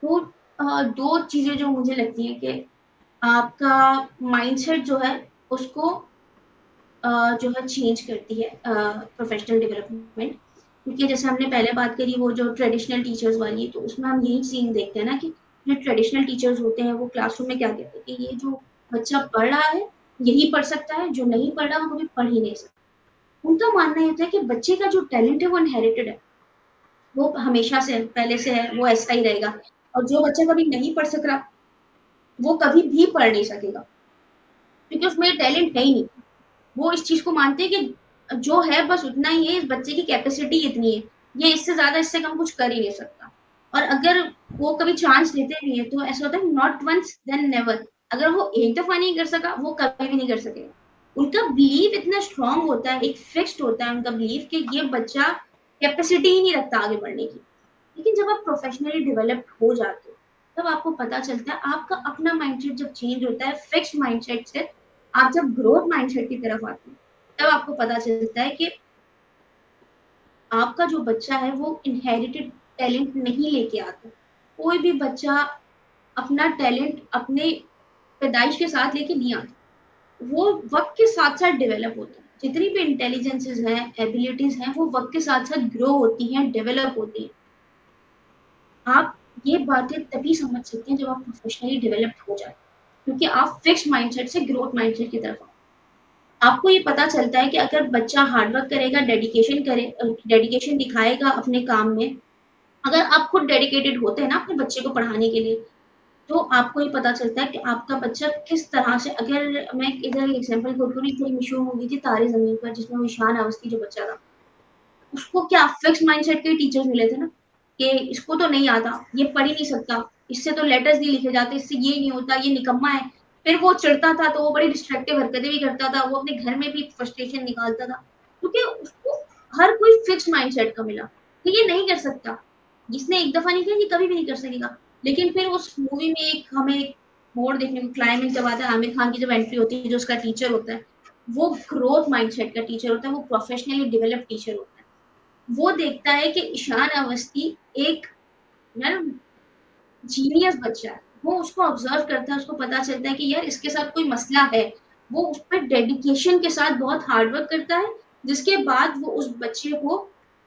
तो दो चीजें जो मुझे लगती है कि आपका माइंडसेट जो है उसको जो है चेंज करती है प्रोफेशनल डेवलपमेंट। क्योंकि जैसे हमने पहले बात करी वो जो ट्रेडिशनल टीचर्स वाली, तो उसमें हम यही सीन देखते हैं ना कि जो ट्रेडिशनल टीचर्स होते हैं वो क्लासरूम में क्या कहते हैं कि ये जो बच्चा पढ़ रहा है यही पढ़ सकता है, जो नहीं पढ़ रहा वो कभी पढ़ ही नहीं सकता। उनका मानना ये होता है कि बच्चे का जो टैलेंट है वो इनहेरिटेड है, वो हमेशा से पहले से है, वो ऐसा ही रहेगा। और जो बच्चा कभी नहीं पढ़ सक रहा वो कभी भी पढ़ नहीं सकेगा, क्योंकि उसमें टैलेंट है ही नहीं। वो इस चीज़ को मानते हैं कि जो है बस उतना ही है, इस बच्चे की कैपेसिटी इतनी है, ये इससे ज़्यादा इससे कम कुछ कर ही नहीं सकता। और अगर वो कभी चांस लेते भी हैं, तो ऐसा होता है नॉट वन्स देन नेवर। अगर वो एक दफ़ा नहीं कर सका, वो कभी भी नहीं कर सकेगा। उनका बिलीव इतना स्ट्रॉन्ग होता है, एक फिक्स्ड होता है उनका बिलीव कि ये बच्चा कैपेसिटी ही नहीं रखता आगे बढ़ने की। लेकिन जब आप प्रोफेशनली डेवलप्ड हो जाते हो, तब आपको पता चलता है आपका अपना माइंडसेट जब चेंज होता है फिक्स्ड माइंडसेट से, आप जब ग्रोथ माइंडसेट की तरफ आते हैं, तब आपको पता चलता है कि आपका जो बच्चा है वो इनहेरिटेड टैलेंट नहीं लेके आता। कोई भी बच्चा अपना टैलेंट अपने पैदाइश के साथ लेके नहीं आता। वो वक़्त के साथ-साथ डेवलप होता है। जितनी भी इंटेलिजेंसेस हैं, एबिलिटीज़ हैं, वो वक़्त के साथ-साथ ग्रो होती हैं, डेवलप होती हैं। आप ये बातें तभी समझ सकते हैं जब आप प्रोफेशनली डेवलप्ड हो जाते हैं, क्योंकि आप फिक्स्ड माइंडसेट से ग्रोथ माइंडसेट की तरफ आपको ये पता चलता है कि अगर बच्चा हार्ड वर्क करेगा, डेडिकेशन दिखाएगा अपने काम में, अगर आप खुद डेडिकेटेड होते हैं ना अपने बच्चे को पढ़ाने के लिए, तो आपको ये पता चलता है कि आपका बच्चा किस तरह से, अगर मैं इधर एग्ज़ाम्पल कोट करूँ, एक मशहूर मूवी थी तारे ज़मीन पर जिसमें वो ईशान अवस्थी जो बच्चा था, उसको क्या फिक्स्ड माइंडसेट के टीचर्स मिले थे ना, कि इसको तो नहीं आता, ये पढ़ ही नहीं सकता, इससे तो लेटर्स नहीं लिखे जाते, इससे ये नहीं होता, ये निकम्मा है। फिर वो चिढ़ता था तो वो बड़ी डिस्ट्रक्टिव हरकतें भी करता था, वो अपने घर में भी फ्रस्ट्रेशन निकालता था, क्योंकि उसको हर कोई फिक्स्ड माइंडसेट का मिला, तो ये नहीं कर सकता। जिसने एक दफ़ा नहीं किया ये कभी भी नहीं कर सकेगा। लेकिन फिर उस मूवी में एक हमें एक मोड़ देखने को, क्लाइमेक्स जब आता है, आमिर खान की जब एंट्री होती है, जो उसका टीचर होता है, वो ग्रोथ माइंडसेट का टीचर होता है, वो प्रोफेशनली डेवलप्ड टीचर होता है। वो देखता है कि ईशान अवस्थी एक ना जीनियस बच्चा है। वो उसको ऑब्जर्व करता है, उसको पता चलता है कि यार इसके साथ कोई मसला है। वो उस पे डेडिकेशन के साथ बहुत हार्ड वर्क करता है, जिसके बाद वो उस बच्चे को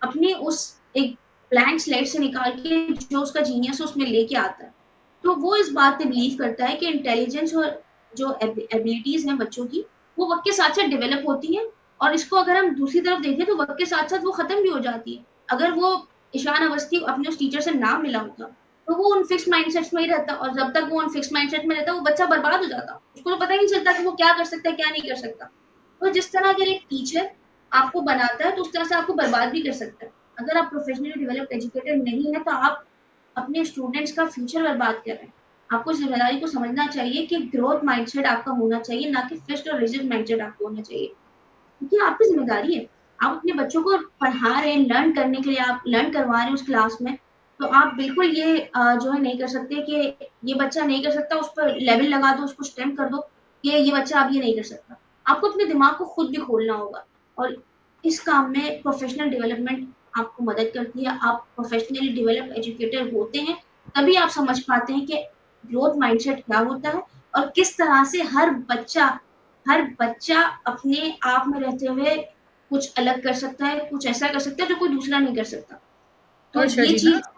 अपने उस एक ब्लैंक स्लेट से निकाल के जो उसका जीनियस है उसमें लेके आता है। तो वो इस बात पे बिलीव करता है कि इंटेलिजेंस और जो एबिलिटीज हैं बच्चों की, वो वक्त के साथ साथ डेवलप होती हैं। और इसको अगर हम दूसरी तरफ देखें तो वक्त के साथ साथ वो खत्म भी हो जाती है। अगर वो ईशान अवस्थी अपने उस टीचर से ना मिला होता तो वो उन फिक्स माइंडसेट्स में ही रहता, और जब तक वो उन फिक्स माइंडसेट में रहता वो बच्चा बर्बाद हो जाता, उसको तो पता ही नहीं चलता कि वो क्या कर सकता है क्या नहीं कर सकता। तो जिस तरह अगर एक टीचर आपको बनाता है तो उस तरह से आपको बर्बाद भी कर सकता है। अगर आप प्रोफेशनली डेवलप्ड एजुकेटर नहीं है तो आप अपने स्टूडेंट्स का फ्यूचर बर्बाद कर रहे हैं। आपको इस जिम्मेदारी को समझना चाहिए कि ग्रोथ माइंडसेट आपका होना चाहिए, ना कि फिक्स्ड और रिजिड माइंडसेट आपको होना चाहिए। क्योंकि आपकी ज़िम्मेदारी है। आप अपने बच्चों को पढ़ा रहे हैं, लर्न करने के लिए आप लर्न करवा रहे हैं उस क्लास में, तो आप बिल्कुल ये जो है नहीं कर सकते कि ये बच्चा नहीं कर सकता, उस पर लेवल लगा दो, उसको स्टैम्प कर दो कि ये बच्चा अब ये नहीं कर सकता। आपको अपने दिमाग को खुद भी खोलना होगा, और इस काम में प्रोफेशनल डेवलपमेंट आपको मदद करती है। आप प्रोफेशनली डेवलप्ड एजुकेटर होते हैं, तभी आप समझ पाते हैं कि ग्रोथ माइंडसेट क्या होता है और किस तरह से हर बच्चा अपने आप में रहते हुए कुछ अलग कर सकता है, कुछ ऐसा कर सकता है जो कोई दूसरा नहीं कर सकता। तो अर्षा ये जी ना, चीज़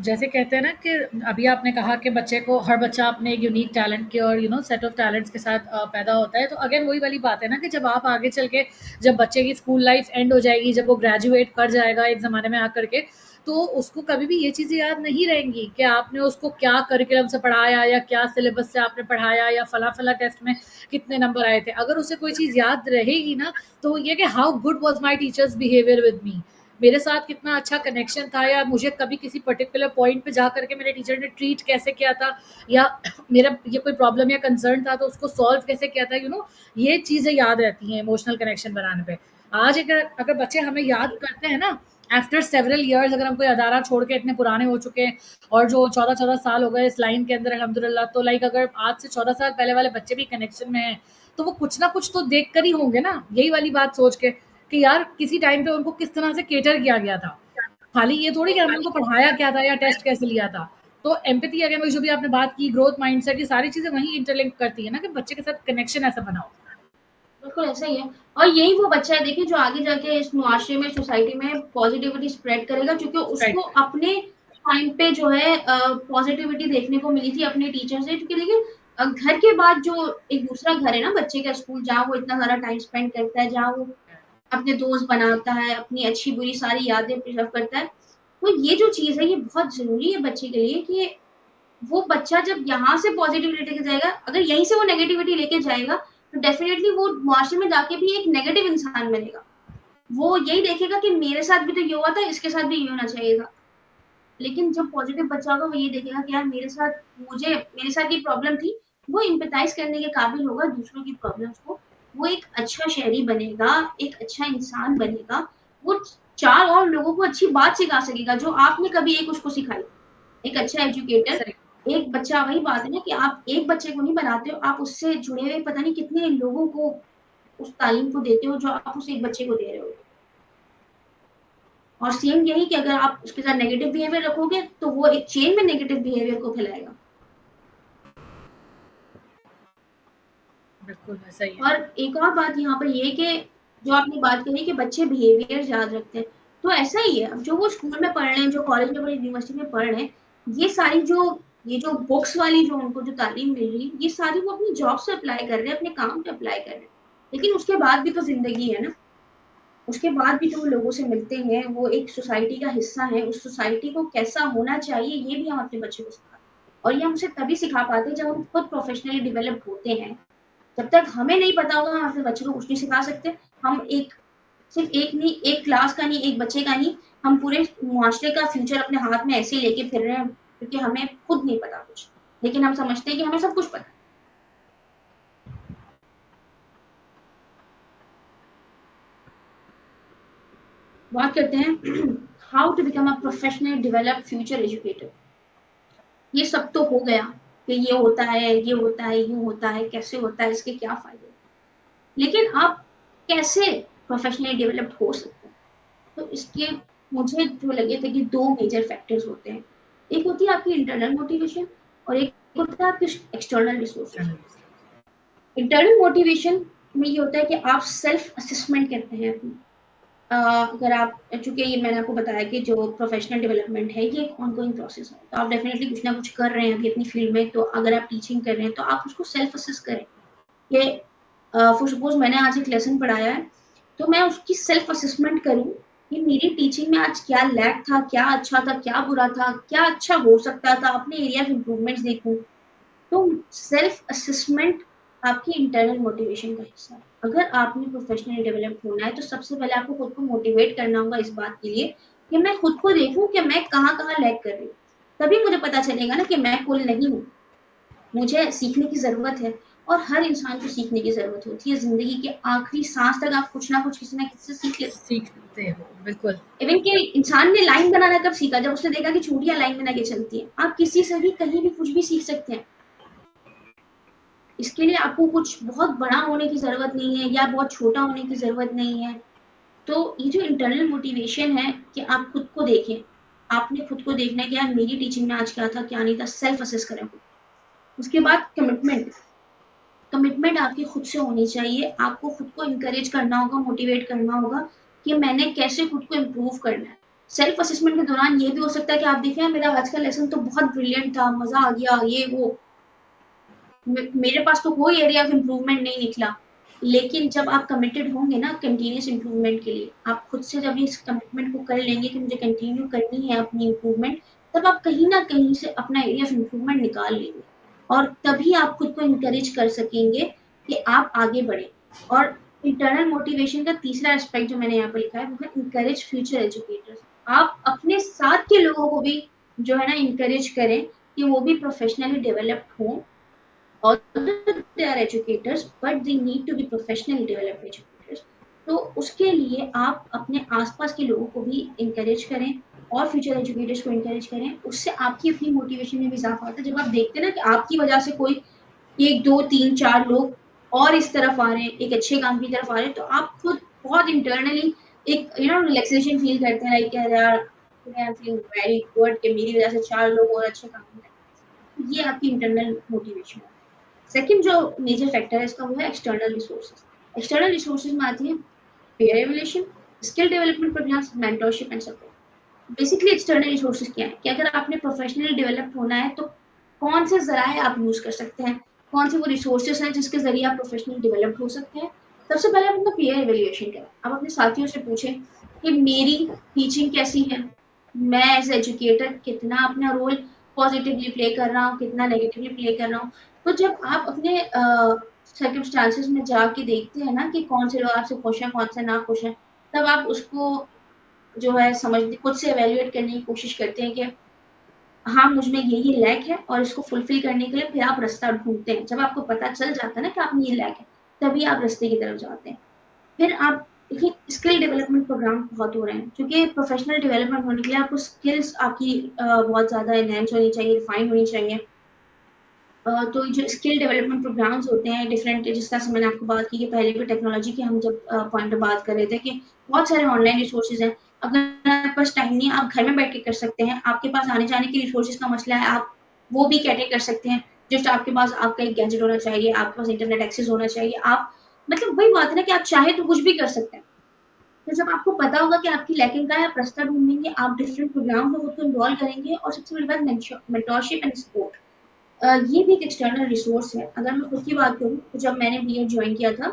जैसे कहते हैं ना कि अभी आपने कहा कि बच्चे को हर बच्चा अपने एक यूनिक टैलेंट के और सेट ऑफ टैलेंट्स के साथ पैदा होता है। तो अगेन वही वाली बात है ना कि जब आप आगे चल के, जब बच्चे की स्कूल लाइफ एंड हो जाएगी, जब वो ग्रेजुएट कर जाएगा एक ज़माने में आकर के, तो उसको कभी भी ये चीज़ें याद नहीं रहेंगी कि आपने उसको क्या करिकुलम से पढ़ाया या क्या सिलेबस से आपने पढ़ाया या फला-फला टेस्ट में कितने नंबर आए थे। अगर उसे कोई चीज़ याद रहेगी ना, तो ये कि how good was my teachers behaviour with me, मेरे साथ कितना अच्छा कनेक्शन था, या मुझे कभी किसी पर्टिकुलर पॉइंट पे जा करके मेरे टीचर ने ट्रीट कैसे किया था, या मेरा ये कोई प्रॉब्लम या कंसर्न था तो उसको सॉल्व कैसे किया था, ये चीज़ें याद रहती हैं इमोशनल कनेक्शन बनाने पे। आज अगर अगर बच्चे हमें याद करते हैं ना, आफ्टर सेवरल ईयर्स, अगर हम कोई अदारा छोड़ के इतने पुराने हो चुके हैं और जो 14-14 साल हो गए इस लाइन के अंदर अल्हम्दुलिल्लाह, तो लाइक अगर आज से 14 साल पहले वाले बच्चे भी कनेक्शन में हैं, तो वो कुछ ना कुछ तो देख कर ही होंगे ना, यही वाली बात सोच के कि यार किसी टाइम पे उनको किस तरह से केटर किया गया था। खाली ये थोड़ी कि हमने उनको पढ़ाया क्या था या टेस्ट कैसे लिया था। तो एम्पैथी, अगेन वही जो भी आपने बात की, ग्रोथ माइंडसेट, ये सारी चीज़ें वहीं इंटरलिंक करती है ना कि बच्चे के साथ कनेक्शन ऐसा बनाओ। बिल्कुल ऐसा ही है। और यही वो बच्चा है देखिए जो आगे जाके इस मुआशरे में, सोसाइटी में पॉजिटिविटी स्प्रेड करेगा, क्योंकि उसको राइट। अपने टाइम पे जो है पॉजिटिविटी देखने को मिली थी अपने टीचर से। क्योंकि देखिए घर के बाद जो एक दूसरा घर है ना बच्चे का, स्कूल, जहाँ वो इतना सारा टाइम स्पेंड करता है, जहाँ वो अपने दोस्त बनाता है, अपनी अच्छी बुरी सारी यादें प्रिजर्व करता है। तो ये जो चीज़ है ये बहुत ज़रूरी है बच्चे के लिए कि वो बच्चा जब यहाँ से पॉजिटिविटी लेके जाएगा, अगर यहीं से वो नेगेटिविटी लेके जाएगा, तो डेफिनिटली वो मुआशरे में जाके भी एक नेगेटिव इंसान बनेगा। वो यही देखेगा कि मेरे साथ भी तो ये हुआ था, इसके साथ भी ये होना चाहिए था। लेकिन जब पॉजिटिव बच्चा होगा वो ये देखेगा कि यार मेरे साथ ये प्रॉब्लम थी, वो एम्पैथाइज़ करने के काबिल होगा दूसरों की प्रॉब्लम्स को। वो एक अच्छा शहरी बनेगा, एक अच्छा इंसान बनेगा। वो 4 और लोगों को अच्छी बात सिखा सकेगा जो आपने कभी एक उसको सिखाई। एक अच्छा एजुकेटर, सही। एक बच्चा, वही बात है ना कि आप एक बच्चे को नहीं बनाते हो, आप उससे जुड़े हुए पता नहीं कितने लोगों को उस तालीम को देते हो जो आप उस एक बच्चे को दे रहे हो। और सेम यही कि अगर आप उसके साथ नेगेटिव बिहेवियर रखोगे तो वो एक चेन में नेगेटिव बिहेवियर को फैलाएगा। बिल्कुल वैसा ही है। और एक और बात यहाँ पर ये है कि जो आपने बात करी कि बच्चे बिहेवियर याद रखते हैं, तो ऐसा ही है। अब जो वो स्कूल में पढ़ रहे हैं, जो कॉलेज में पढ़ रहे हैं, यूनिवर्सिटी में पढ़ रहे हैं, ये जो बुक्स वाली जो उनको जो तालीम मिल रही है, ये सारी वो अपनी जॉब से अप्लाई कर रहे हैं, अपने काम पे अप्लाई कर रहे हैं। लेकिन उसके बाद भी तो ज़िंदगी है ना, उसके बाद भी तो वो लोगों से मिलते हैं, वो एक सोसाइटी का हिस्सा है, उस सोसाइटी को कैसा होना चाहिए ये भी हम अपने बच्चों को सिखाते हैं। और ये हम उसे तभी सिखा पाते हैं जब हम खुद प्रोफेशनली डेवलप होते हैं। जब तक हमें नहीं पता होगा हम अपने बच्चों को कुछ नहीं सिखा सकते। हम एक सिर्फ एक नहीं, एक क्लास का नहीं, एक बच्चे का नहीं, हम पूरे मुआशरे का फ्यूचर अपने हाथ में ऐसे ही लेके फिर रहे हैं, क्योंकि हमें खुद नहीं पता कुछ, लेकिन हम समझते हैं कि हमें सब कुछ पता है। बात करते हैं how to become a professional develop future educator. ये सब तो हो गया कि ये होता है, ये होता है, यूँ होता है, कैसे होता है, इसके क्या फ़ायदे हैं। लेकिन आप कैसे प्रोफेशनली डेवलप्ड हो सकते हैं? तो इसके मुझे जो लगे थे कि 2 मेजर फैक्टर्स होते हैं। एक होती है आपकी इंटरनल मोटिवेशन और एक होता है आपके एक्सटर्नल रिसोर्सेज़। इंटरनल मोटिवेशन में ये होता है कि आप सेल्फ असेसमेंट करते हैं अपनी। अगर आप, चूँकि ये मैंने आपको बताया कि जो प्रोफ़ेशनल डेवलपमेंट है, ये एक ऑनगोइंग प्रोसेस है। तो आप डेफ़िनिटली कुछ ना कुछ कर रहे हैं अभी अपनी फ़ील्ड में, तो अगर आप टीचिंग कर रहे हैं, तो आप उसको सेल्फ असेस करें कि फॉर सपोज़ मैंने आज एक लेसन पढ़ाया है, तो मैं उसकी सेल्फ असेसमेंट करूँ कि मेरी टीचिंग में आज क्या लैक था, क्या अच्छा था, क्या बुरा था, क्या अच्छा हो सकता था, अपने एरिया ऑफ इम्प्रूवमेंट्स देखूँ। तो सेल्फ असेसमेंट आपकी इंटरनल मोटिवेशन का हिस्सा है। अगर आपने प्रोफेशनली डेवलप होना है तो सबसे पहले आपको खुद को मोटिवेट करना होगा इस बात के लिए कि मैं खुद को देखूं कि मैं कहाँ-कहाँ लैग कर रही हूँ। तभी मुझे पता चलेगा ना कि मैं कुल नहीं हूँ। मुझे सीखने की ज़रूरत है और हर इंसान को सीखने की ज़रूरत होती है। ज़िंदगी के आखिरी साँस तक आप कुछ ना कुछ किसी न किसी से सीख लेते हैं। सीखते हो, बिल्कुल। इवन कि इंसान ने लाइन बनाना कब सीखा? जब उसने देखा कि चूड़ियाँ लाइन बना के चलती हैं। आप किसी से भी कहीं भी कुछ भी सीख सकते हैं। इसके लिए आपको कुछ बहुत बड़ा होने की ज़रूरत नहीं है या बहुत छोटा होने की ज़रूरत नहीं है। तो ये जो इंटरनल मोटिवेशन है कि आप खुद को देखें। आपने खुद को देखना है कि यार मेरी टीचिंग में आज क्या था, क्या नहीं था, सेल्फ असेस करें खुद। उसके बाद कमिटमेंट। कमिटमेंट आपकी खुद से होनी चाहिए। आपको खुद को एनकरेज करना होगा, मोटिवेट करना होगा कि मैंने कैसे खुद को इम्प्रूव करना है। सेल्फ असेसमेंट के दौरान ये भी हो सकता है कि आप देखें यार मेरा आज का लेसन तो बहुत ब्रिलियंट था, मज़ा आ गया, ये वो। मेरे पास तो कोई एरिया ऑफ इम्प्रूवमेंट नहीं निकला। लेकिन जब आप कमिटेड होंगे ना कंटिन्यूअस इम्प्रूवमेंट के लिए, आप खुद से जब इस कमिटमेंट को कर लेंगे कि मुझे कंटिन्यू करनी है अपनी इम्प्रूवमेंट, तब आप कहीं न कहीं से अपना एरिया ऑफ इम्प्रूवमेंट निकाल लेंगे। और तभी आप खुद को एनकरेज कर सकेंगे कि आप आगे बढ़ें। और इंटरनल मोटिवेशन का तीसरा एस्पेक्ट जो मैंने यहाँ पे लिखा है वो है एनकरेज फ्यूचर एजुकेटर्स। आप अपने साथ के लोगों को भी जो है ना एनकरेज करें कि वो भी प्रोफेशनली डेवलप्ड हों। Although they are educators, but they need to be professionally developed educators. तो उसके लिए आप अपने आसपास के लोगों को भी इंकरेज करें और फ्यूचर एजुकेटर्स को इंकरेज करें। उससे आपकी अपनी मोटिवेशन में भी इजाफा होता है। जब आप देखते हैं ना कि आपकी वजह से कोई 1, 2, 3, 4 लोग और इस तरफ आ रहे हैं, एक अच्छे काम की तरफ आ रहे हैं, तो आप खुद बहुत इंटरनली एक रिलैक्सेशन फील करते हैं लाइक यार I am feeling very good कि मेरी वजह से 4 लोग और अच्छे काम कर रहे हैं। ये आपकी इंटरनल मोटिवेशन है। सेकंड जो मेजर फैक्टर है इसका वो है एक्सटर्नल रिसोर्सेज। एक्सटर्नल रिसोर्सेज में आती है peer evaluation, skill development programs, mentorship and support. Basically external resources क्या है कि अगर आपने प्रोफेशनली डेवलप होना है तो कौन से जराए आप यूज कर सकते हैं, कौन से वो रिसोर्सेज हैं जिसके जरिए आप प्रोफेशनली डेवलप हो सकते हैं। सबसे पहले आप अपना पेयर एवेल्युएशन करें। आप अपने साथियों से पूछें कि मेरी टीचिंग कैसी है, मैं एज एजुकेटर कितना अपना रोल पॉजिटिवली प्ले कर रहा हूँ, कितना नेगेटिवली प्ले कर रहा हूँ। तो जब आप अपने सर्कमस्टांसेस में जाके देखते हैं ना कि कौन से लोग आपसे खुश हैं, कौन से ना खुश हैं, तब आप उसको जो है समझने, खुद से इवैल्यूएट करने की कोशिश करते हैं कि हाँ, मुझ में ये लैक है और इसको फुलफ़िल करने के लिए फिर आप रास्ता ढूँढते हैं। जब आपको पता चल जाता है ना कि आप में ये लैक है, तभी आप रास्ते की तरफ जाते हैं। फिर आप देखिए स्किल डेवलपमेंट प्रोग्राम बहुत हो रहे हैं, क्योंकि प्रोफ़ेशनल डेवलपमेंट होने के लिए आपको स्किल्स आपकी बहुत ज़्यादा एनहांस होनी चाहिए, रिफ़ाइन होनी चाहिए। तो जो स्किल डेवलपमेंट प्रोग्राम्स होते हैं डिफरेंट, जिस तरह से मैंने आपको बात की कि पहले भी टेक्नोलॉजी की हम जब पॉइंट पे बात कर रहे थे कि बहुत सारे ऑनलाइन रिसोर्सेज हैं। अगर आपके पास टाइम नहीं है, आप घर में बैठ के कर सकते हैं। आपके पास आने-जाने के रिसोर्सेज का मसला है, आप वो भी कैटर कर सकते हैं। जस्ट आपके पास आपका एक गैजेट होना चाहिए, आपके पास इंटरनेट एक्सेस होना चाहिए। आप मतलब वही बात है ना कि आप चाहें तो कुछ भी कर सकते हैं। तो जब आपको पता होगा कि आपकी लैकिंग क्या है, आप रास्ता ढूँढेंगे, आप डिफरेंट प्रोग्राम में खुद को इन्वॉल्व करेंगे और सबसे बड़ी बात मेंटरशिप एंड सपोर्ट। ये भी एक एक्सटर्नल रिसोर्स है। अगर मैं खुद की बात करूँ, तो जब मैंने बीएड जॉइन किया था,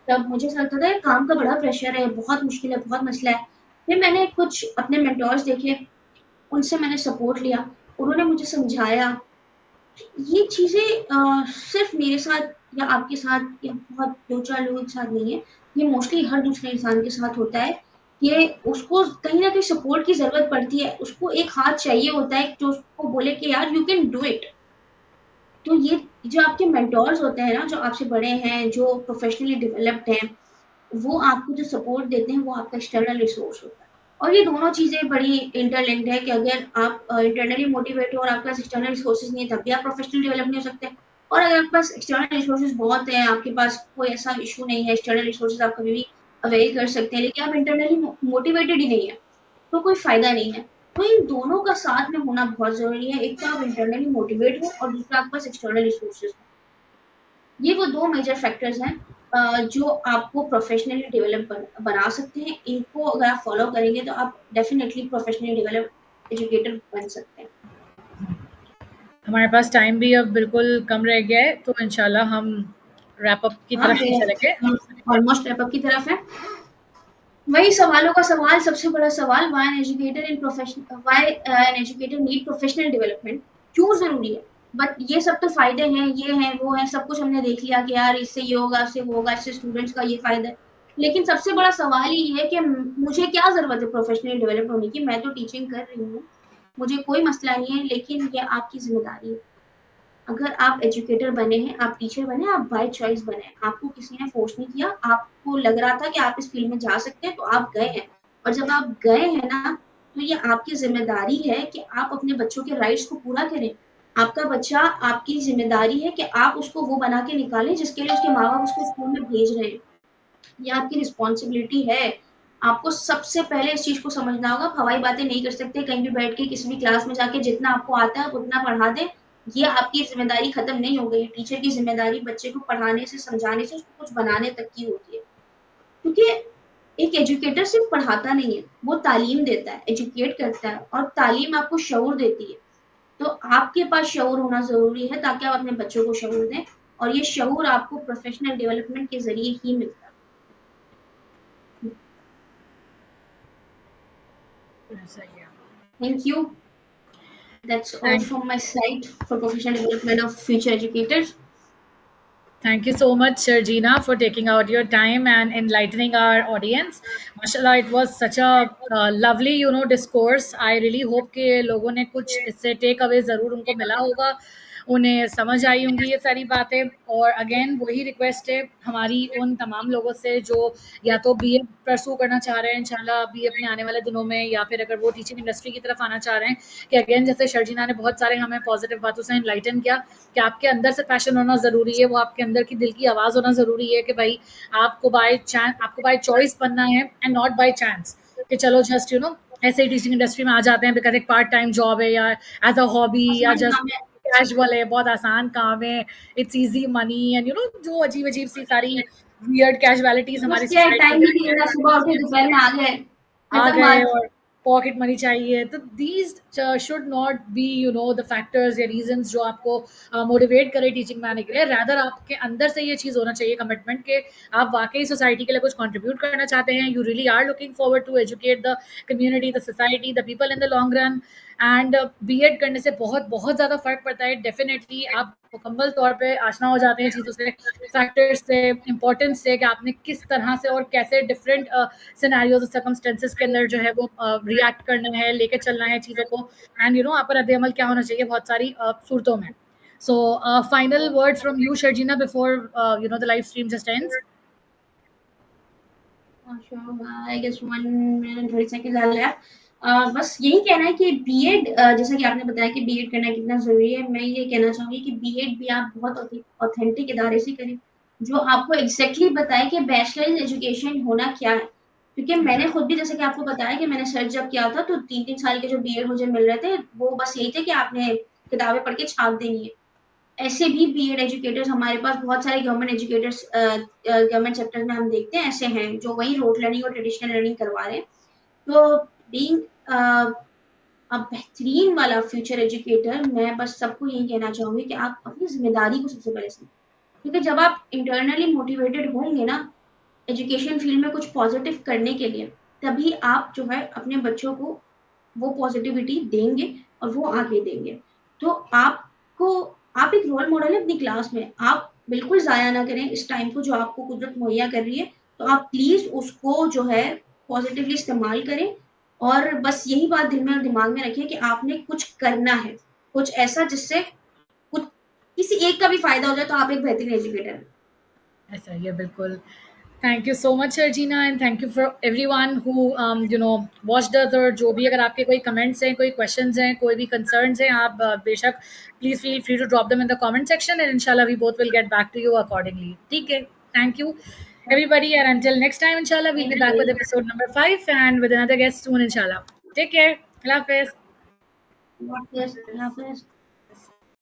तब मुझे ऐसा लगता था यार काम का बड़ा प्रेशर है, बहुत मुश्किल है, बहुत मसला है। फिर मैंने कुछ अपने मेंटोर्स देखे, उनसे मैंने सपोर्ट लिया, उन्होंने मुझे समझाया। ये चीज़ें सिर्फ़ मेरे साथ या आपके साथ या बहुत 2-4 लोगों के साथ नहीं है, ये मोस्टली हर दूसरे इंसान के साथ होता है कि उसको कहीं न कहीं सपोर्ट की ज़रूरत पड़ती है। उसको एक हाथ चाहिए होता है जो उसको बोले कि यार यू कैन डू इट। तो ये जो आपके मेंटोर्स होते हैं ना, जो आपसे बड़े हैं, जो प्रोफेशनली डेवलप्ड हैं, वो आपको जो सपोर्ट देते हैं, वो आपका एक्सटर्नल रिसोर्स होता है। और ये दोनों चीज़ें बड़ी इंटरलिंक्ड है कि अगर आप इंटरनली मोटिवेट हो और आपके पास एक्सटर्नल रिसोर्सेज नहीं है, तब भी आप प्रोफेशनली डेवलप नहीं हो सकते। और अगर आपके पास एक्सटर्नल रिसोर्सेज बहुत हैं, आपके पास कोई ऐसा इश्यू नहीं है, एक्सटर्नल रिसोर्सेज आप कभी भी अवेल कर सकते हैं, लेकिन आप इंटरनली मोटिवेटेड ही नहीं है, तो कोई फ़ायदा नहीं है। तो इन दोनों का साथ में होना बहुत ज़रूरी है। एक तो आप इंटरनली मोटिवेट हो और दूसरा आपके पास एक्सटर्नल रिसोर्सेज हो। ये वो 2 मेजर फैक्टर्स हैं जो आपको प्रोफेशनली डेवलप बना सकते हैं, इनको अगर आप फॉलो करेंगे तो आप डेफिनेटली प्रोफेशनली डेवलप एजुकेटर बन सकते हैं। हमारे पास टाइम भी अब बिल्कुल कम रह गया है, तो इंशाल्लाह हम रैप अप की हाँ, तरफ ही चलेंगे। हम ऑलमोस्ट रैप अप की तरफ है। वही सवालों का सवाल, सबसे बड़ा सवाल, why an educator need professional development, क्यों जरूरी है? बट ये सब तो फायदे हैं, ये हैं, वो हैं, सब कुछ हमने देख लिया कि यार इससे ये होगा, इससे वो होगा, इससे स्टूडेंट्स का ये फायदा है। लेकिन सबसे बड़ा सवाल ये है कि मुझे क्या जरूरत है प्रोफेशनली डेवलप होने की? मैं तो टीचिंग कर रही हूँ, मुझे कोई मसला नहीं है, लेकिन ये आपकी जिम्मेदारी है। अगर आप एजुकेटर बने हैं, आप टीचर बने, आप बाय चॉइस बने, आपको किसी ने फोर्स नहीं किया, आपको लग रहा था कि आप इस फील्ड में जा सकते हैं तो आप गए हैं। और जब आप गए हैं ना, तो ये आपकी जिम्मेदारी है कि आप अपने बच्चों के राइट्स को पूरा करें। आपका बच्चा, आपकी जिम्मेदारी है कि आप उसको वो बना के निकालें जिसके लिए उसके माँ बाप उसको स्कूल में भेज रहे हैं। ये आपकी रिस्पॉन्सिबिलिटी है। आपको सबसे पहले इस चीज को समझना होगा। आप हवाई बातें नहीं कर सकते, कहीं भी बैठ के किसी भी क्लास में जाके जितना आपको आता है आप उतना पढ़ा दें। ये आपकी जिम्मेदारी खत्म नहीं हो गई। टीचर की जिम्मेदारी बच्चे को पढ़ाने से, समझाने से, उसको कुछ बनाने तक की होती है। क्योंकि एक एजुकेटर सिर्फ पढ़ाता नहीं है, वो तालीम देता है, एजुकेट करता है, और तालीम आपको शऊर देती है। तो आपके पास शऊर होना जरूरी है ताकि आप अपने बच्चों को शऊर दें, और ये शऊर आपको प्रोफेशनल डेवलपमेंट के जरिए ही मिलता है। सही है। Thank you. That's all thank from my side for professional development of future educators. Thank you so much, Sharjina, for taking out your time and enlightening our audience. Mashallah, it was such a lovely, discourse. I really hope कि लोगों ने कुछ इससे take away ज़रूर उनको मिला होगा, उन्हें समझ आई होंगी ये सारी बातें। और अगेन वही रिक्वेस्ट है हमारी उन तमाम लोगों से जो या तो बीए परसू करना चाह रहे हैं इंशाल्लाह अभी अपने आने वाले दिनों में, या फिर अगर वो टीचिंग इंडस्ट्री की तरफ आना चाह रहे हैं, कि अगेन जैसे शर्जीना ने बहुत सारे हमें पॉजिटिव बातों से इनलाइटन किया कि आपके अंदर से पैशन होना ज़रूरी है, वो आपके अंदर की दिल की आवाज़ होना ज़रूरी है कि भाई आपको बाय चॉइस बनना है एंड नॉट बाय चांस, कि चलो जस्ट ऐसे ही टीचिंग इंडस्ट्री में आ जाते हैं बिकॉज एक पार्ट टाइम जॉब है या एज अ हॉबी या आसान जस्ट काम है। कैजुअल है, बहुत आसान काम है, इट्स इजी मनी एंड जो अजीब अजीब सी सारी वियर्ड कैजुअलिटीज बस हमारी क्या है, सोसाइटी टाइम में नहीं देना, सुबह उठे दोपहर में आ गए, आ खत्म गए बात। और पॉकेट मनी चाहिए, तो these should not be the factors या रीजंस जो आपको मोटिवेट करे टीचिंग में आने के लिए। रैदर आपके अंदर से ये चीज़ होना चाहिए कमिटमेंट के आप वाकई सोसाइटी के लिए कुछ कंट्रीब्यूट करना चाहते हैं, you really are looking forward to educate the community, the society, the people in the long run. And B Ed करने से बहुत बहुत ज़्यादा फ़र्क पड़ता है। डेफिनेटली आप मुकम्मल तौर पे आशना हो जाते हैं चीज़ों से, फैक्टर्स से, इम्पोर्टेंस से, कि आपने किस तरह से और कैसे डिफरेंट सिनेरियोज और सर्कमस्टेंसेस के अंदर जो है वो रिएक्ट करना है, लेके चलना है चीज़ों को, एंड आपका रद्द अमल क्या होना चाहिए बहुत सारी सूरतों में। So final word from you Sharjeena before the live stream just ends. I guess 1 minute 30 second आ गया। बस यही कहना है कि बीएड, जैसा कि आपने बताया कि बीएड करना कितना जरूरी है, मैं ये कहना चाहूंगी कि बीएड भी आप बहुत ऑथेंटिक इदारे से करें जो आपको एग्जैक्टली बताए कि बैचलर एजुकेशन होना क्या है। क्योंकि मैंने खुद भी, जैसे कि आपको बताया, कि मैंने सर्च जब किया था तो 3 3 साल के जो बीएड मुझे मिल रहे थे वो बस यही थे कि आपने किताबें पढ़ के छाप देनी है। ऐसे भी बीएड एजुकेटर्स हमारे पास बहुत सारे गवर्नमेंट एजुकेटर्स, गवर्नमेंट सेक्टर में हम देखते हैं ऐसे हैं जो वही रोट लर्निंग और ट्रेडिशनल लर्निंग करवा रहे हैं। तो बीइंग अब बेहतरीन वाला फ्यूचर एजुकेटर, मैं बस सबको यही कहना चाहूंगी कि आप अपनी जिम्मेदारी को सबसे पहले समझें। क्योंकि जब आप इंटरनली मोटिवेटेड होंगे ना एजुकेशन फील्ड में कुछ पॉजिटिव करने के लिए, तभी आप जो है अपने बच्चों को वो पॉजिटिविटी देंगे और वो आगे देंगे। तो आपको, आप एक रोल मॉडल है अपनी क्लास में, आप बिल्कुल जाया ना करें इस टाइम को जो आपको कुदरत मुहैया कर रही है। तो आप प्लीज उसको जो है पॉजिटिवली इस्तेमाल करें, और बस यही बात दिल में और दिमाग में रखें कि आपने कुछ करना है, कुछ ऐसा जिससे कुछ किसी एक का भी फायदा हो जाए, तो आप एक बेहतरीन एजुकेटर हैं। ऐसा ही है बिल्कुल। Thank you so much Arjeena and thank you for everyone who watched us. और जो भी अगर आपके कोई कमेंट्स हैं, कोई क्वेश्चंस हैं, कोई भी कंसर्न्स हैं, आप बेशक please feel free to drop them in the comment section and इंशाल्लाह we both will get back to you accordingly. ठीक है, thank you everybody, and until next time inshallah we'll be back with thank episode number 5 and with another guest soon inshallah. Take care. Allah Hafiz. You.